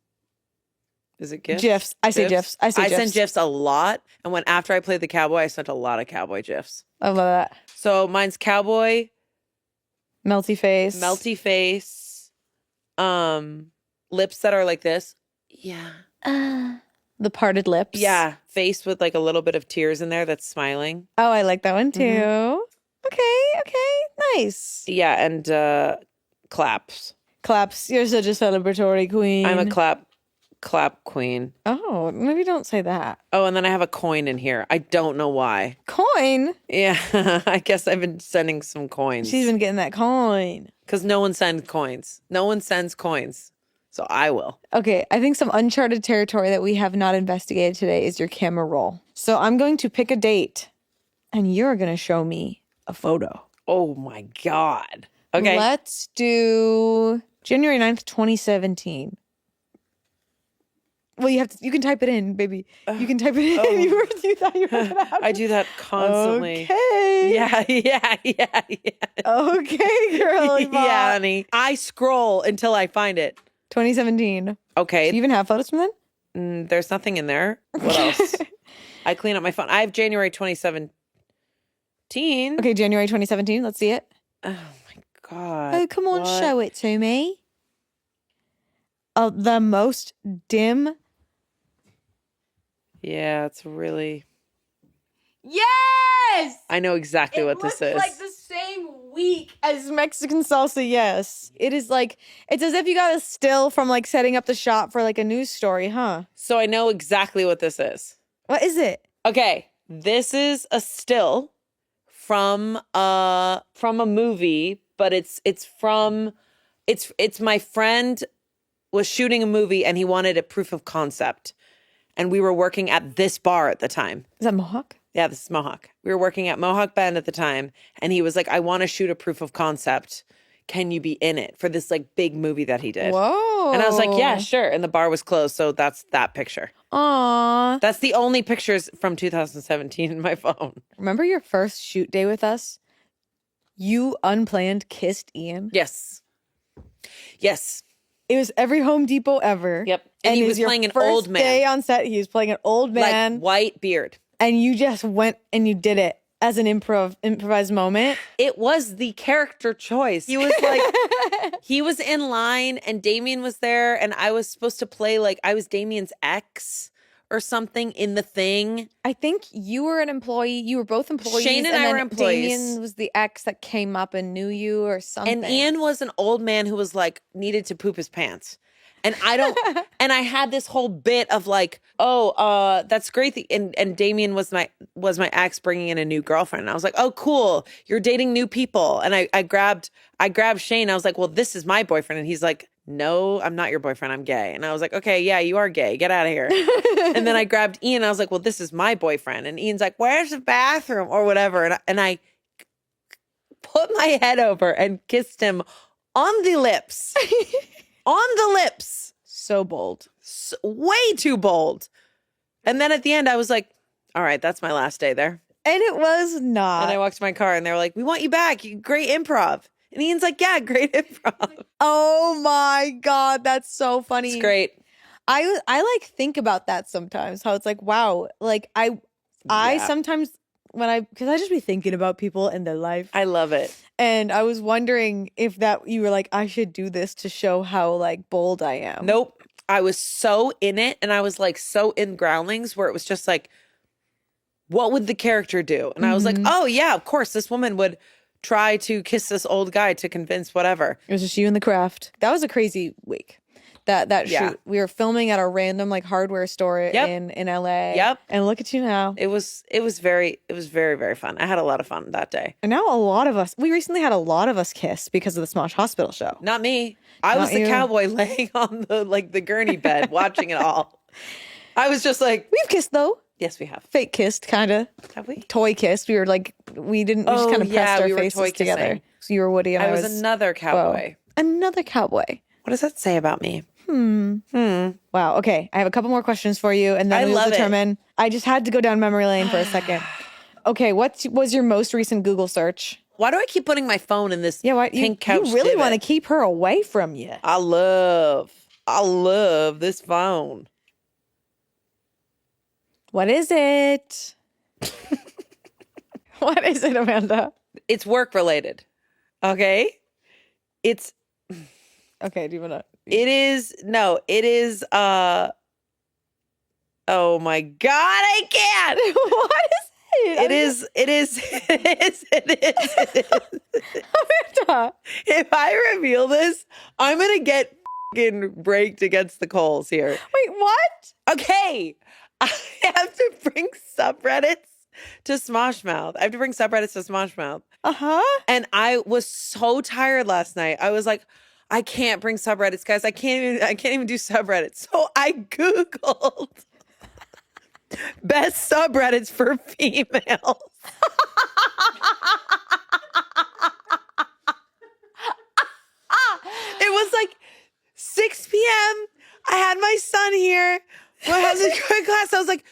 Is it GIFs? GIFs. I say GIFs. I say I GIFs. send GIFs a lot. And after I played the cowboy, I sent a lot of cowboy GIFs. I love that. So mine's cowboy, Melty face. melty face, lips that are like this. Yeah. The parted lips. Yeah. Face with like a little bit of tears in there that's smiling. Oh, I like that one too. Mm-hmm. Okay. Nice. Yeah. And claps. Claps. You're such a celebratory queen. I'm a clap queen. Oh, maybe don't say that. Oh, and then I have a coin in here. I don't know why. Coin? Yeah. I guess I've been sending some coins. She's been getting that coin. Because no one sends coins. No one sends coins. So I will. Okay, I think some uncharted territory that we have not investigated today is your camera roll. So I'm going to pick a date, and you're going to show me a photo. Oh my God. Okay. Let's do January 9th, 2017. Well, you can type it in, baby. You can type it in. Oh. You thought you were gonna have I do that constantly. Okay. Yeah. Okay, girl. Yeah, honey. I scroll until I find it. 2017. Okay. Do you even have photos from then? There's nothing in there. What else? I clean up my phone. I have January 2017. Okay, January 2017. Let's see it. Oh my God. Oh, come on, What? show it to me. Oh, the most dim. Yeah, it's really. Yes! I know exactly what this is. Like the same week as Mexican salsa, yes. It is like, it's as if you got a still from like setting up the shot for like a news story, huh? So I know exactly what this is. What is it? Okay, this is a still from a movie, but it's my friend was shooting a movie and he wanted a proof of concept. And we were working at this bar at the time. Is that Mohawk? Yeah, this is Mohawk. We were working at Mohawk Bend at the time. And he was like, I want to shoot a proof of concept. Can you be in it for this like big movie that he did? Whoa. And I was like, yeah, sure. And the bar was closed. So that's that picture. Aw. That's the only pictures from 2017 in my phone. Remember your first shoot day with us? You unplanned kissed Ian. Yes. Yes. It was every Home Depot ever. Yep. And he it was your playing an first old man. day on set, he was playing an old man. Like white beard. And you just went and you did it as an improvised moment. It was the character choice. He was like, he was in line and Damien was there and I was supposed to play like I was Damien's ex or something in the thing. I think you were an employee. You were both employees. Shane and I then were employees. Damien was the ex that came up and knew you or something. And Ian was an old man who was like needed to poop his pants. And and I had this whole bit of like, oh, that's great. And Damien was my ex bringing in a new girlfriend. And I was like, oh, cool. You're dating new people. And I grabbed Shane. I was like, well, this is my boyfriend. And he's like, no, I'm not your boyfriend. I'm gay. And I was like, okay, yeah, you are gay. Get out of here. And then I grabbed Ian. I was like, well, this is my boyfriend. And Ian's like, where's the bathroom or whatever. And I put my head over and kissed him on the lips. On the lips. So bold. Way too bold. And then at the end, I was like, all right, that's my last day there. And it was not. And I walked to my car and they were like, we want you back. Great improv. And Ian's like, yeah, great improv. Oh my God, that's so funny. It's great. I like think about that sometimes, how it's like, wow, like I Yeah. sometimes because I just be thinking about people and their life. I love it. And I was wondering if that you were like, I should do this to show how like bold I am. Nope. I was so in it and I was like so in Groundlings where it was just like, what would the character do? And I was like, oh yeah, of course, this woman would try to kiss this old guy to convince whatever. It was just you and the craft. That was a crazy week. That Yeah. shoot. We were filming at a random like hardware store Yep. in LA. Yep. And look at you now. It was very, very fun. I had a lot of fun that day. And now we recently had a lot of us kiss because of the Smosh Hospital show. Not me. I Not was the you. cowboy laying on the gurney bed watching it all. I was just like, We've kissed though. yes, we have. Fake kissed, kind of. Have we? Toy kissed. We were like, we just Oh, kind of yeah, pressed our we were faces toy together. kissing. So you were Woody and I I was was another cowboy. Bo. Another cowboy. What does that say about me? Wow. Okay. I have a couple more questions for you, and then I we'll love it. determine. I just had to go down memory lane for a second. Okay. What was your most recent Google search? Why do I keep putting my phone in this Yeah. Why pink couch? you really divot? want to keep her away from you? I love this phone. What is it? What is it, Amanda? It's work related. Okay? It's Okay. Do you want to? it is oh my God, I can't. What is it? It is Amanda. If I reveal this, I'm gonna get fucking raked against the coals here. Wait. What? Okay. I have to bring subreddits to Smoshmouth. I have to bring subreddits to Smoshmouth. Uh-huh. And I was so tired last night. I was like, I can't bring subreddits, guys. I can't even do subreddits. So I Googled best subreddits for females. It was like 6 p.m. I had my son here. I had this great class. I was like,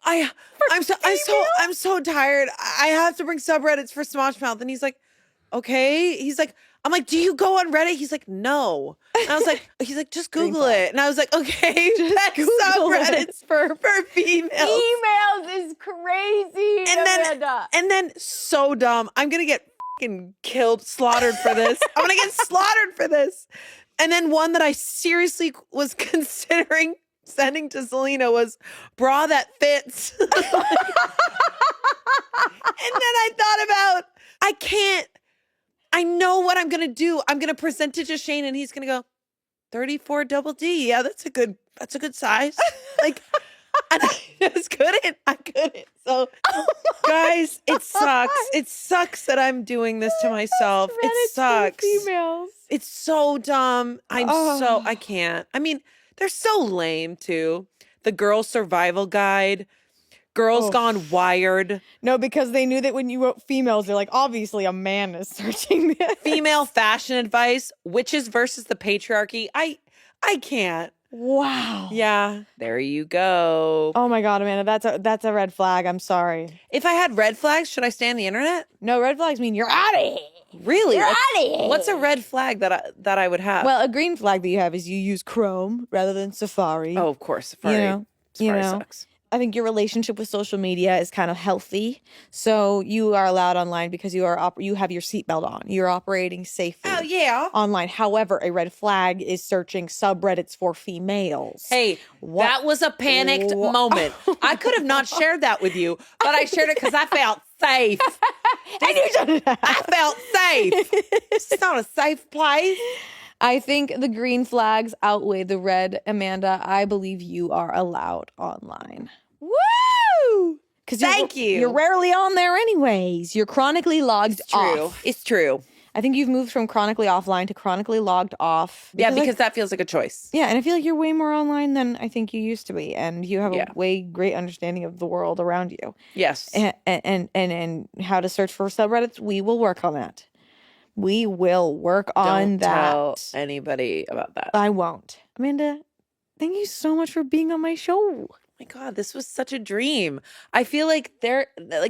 I'm so tired. I have to bring subreddits for Smoshmouth. And he's like, okay. He's like, I'm like, do you go on Reddit? He's like, no. And I was like, he's like, just Google it. And I was like, okay, best Google subreddits for females. Emails is crazy, And then so dumb. I'm gonna get fucking killed, slaughtered for this. I'm gonna get slaughtered for this. And then one that I seriously was considering sending to Selena was bra that fits. And then I thought about, I know what I'm gonna do. I'm gonna present it to Shane and he's gonna go, 34 double D. Yeah, that's a good size. Like, and I just couldn't. I couldn't. So, guys, it sucks. It sucks that I'm doing this to myself. It sucks. Females. It's so dumb. I can't. I mean, they're so lame too. The Girl Survival Guide, Girls Gone Wired, No, because they knew that when you wrote females, they're like, obviously a man is searching this. Female Fashion Advice, Witches versus the Patriarchy. I can't. Wow. Yeah, there you go. Oh my God, Amanda, that's a red flag. I'm sorry. If I had red flags, should I stay on the internet? No, red flags mean you're out of here. Really? You're Like, outta here. what's a red flag that I would have? Well, a green flag that you have is you use Chrome rather than Safari. oh, of course, Safari. You Safari know. sucks. I think your relationship with social media is kind of healthy. So you are allowed online because you have your seatbelt on. You're operating safely. Oh yeah. Online. However, a red flag is searching subreddits for females. Hey, that was a panicked moment. I could have not shared that with you, but I shared it because I felt safe. I felt safe. It's not a safe place. I think the green flags outweigh the red. Amanda, I believe you are allowed online. Woo! Because Thank you. You're rarely on there anyways. You're chronically logged True. off. It's true. I think you've moved from chronically offline to chronically logged off. Because that feels like a choice. Yeah, and I feel like you're way more online than I think you used to be, and you have a way great understanding of the world around you. Yes. And how to search for subreddits. We will work on that. We will work on Don't that. tell anybody about that. I won't. Amanda, thank you so much for being on my show. Oh my God, this was such a dream. I feel like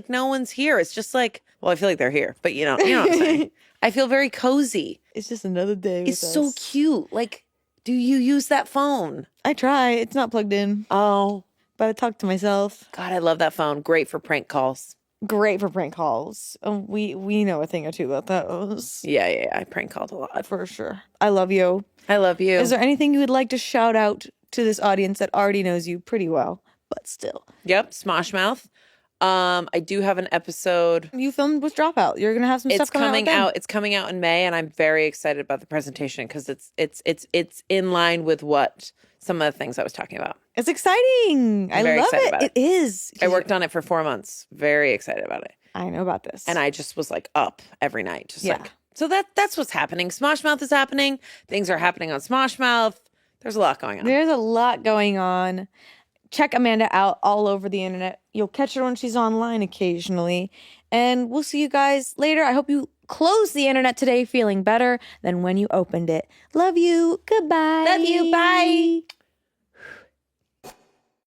no one's here. It's just like, well, I feel like they're here, but you know what I'm saying. I feel very cozy. It's just another day. It's so cute. Like, do you use that phone? I try. It's not plugged in, Oh, but I talk to myself. God, I love that phone. Great for prank calls. Great for prank calls. We know a thing or two about those. Yeah. I prank called a lot. For sure. I love you. I love you. Is there anything you would like to shout out to this audience that already knows you pretty well, but still? Yep, Smoshmouth. I do have an episode. You filmed with Dropout. You're gonna have some stuff coming out. It's coming out in May, and I'm very excited about the presentation because it's in line with what some of the things I was talking about. It's exciting. I very love excited it. about It is. I worked on it for 4 months. Very excited about it. I know about this. And I just was like up every night. Just like, so that's what's happening. Smoshmouth is happening. Things are happening on Smoshmouth. There's a lot going on. There's a lot going on. check Amanda out all over the internet. You'll catch her when she's online occasionally. And we'll see you guys later. I hope you close the internet today feeling better than when you opened it. Love you. Goodbye. Love you. Bye.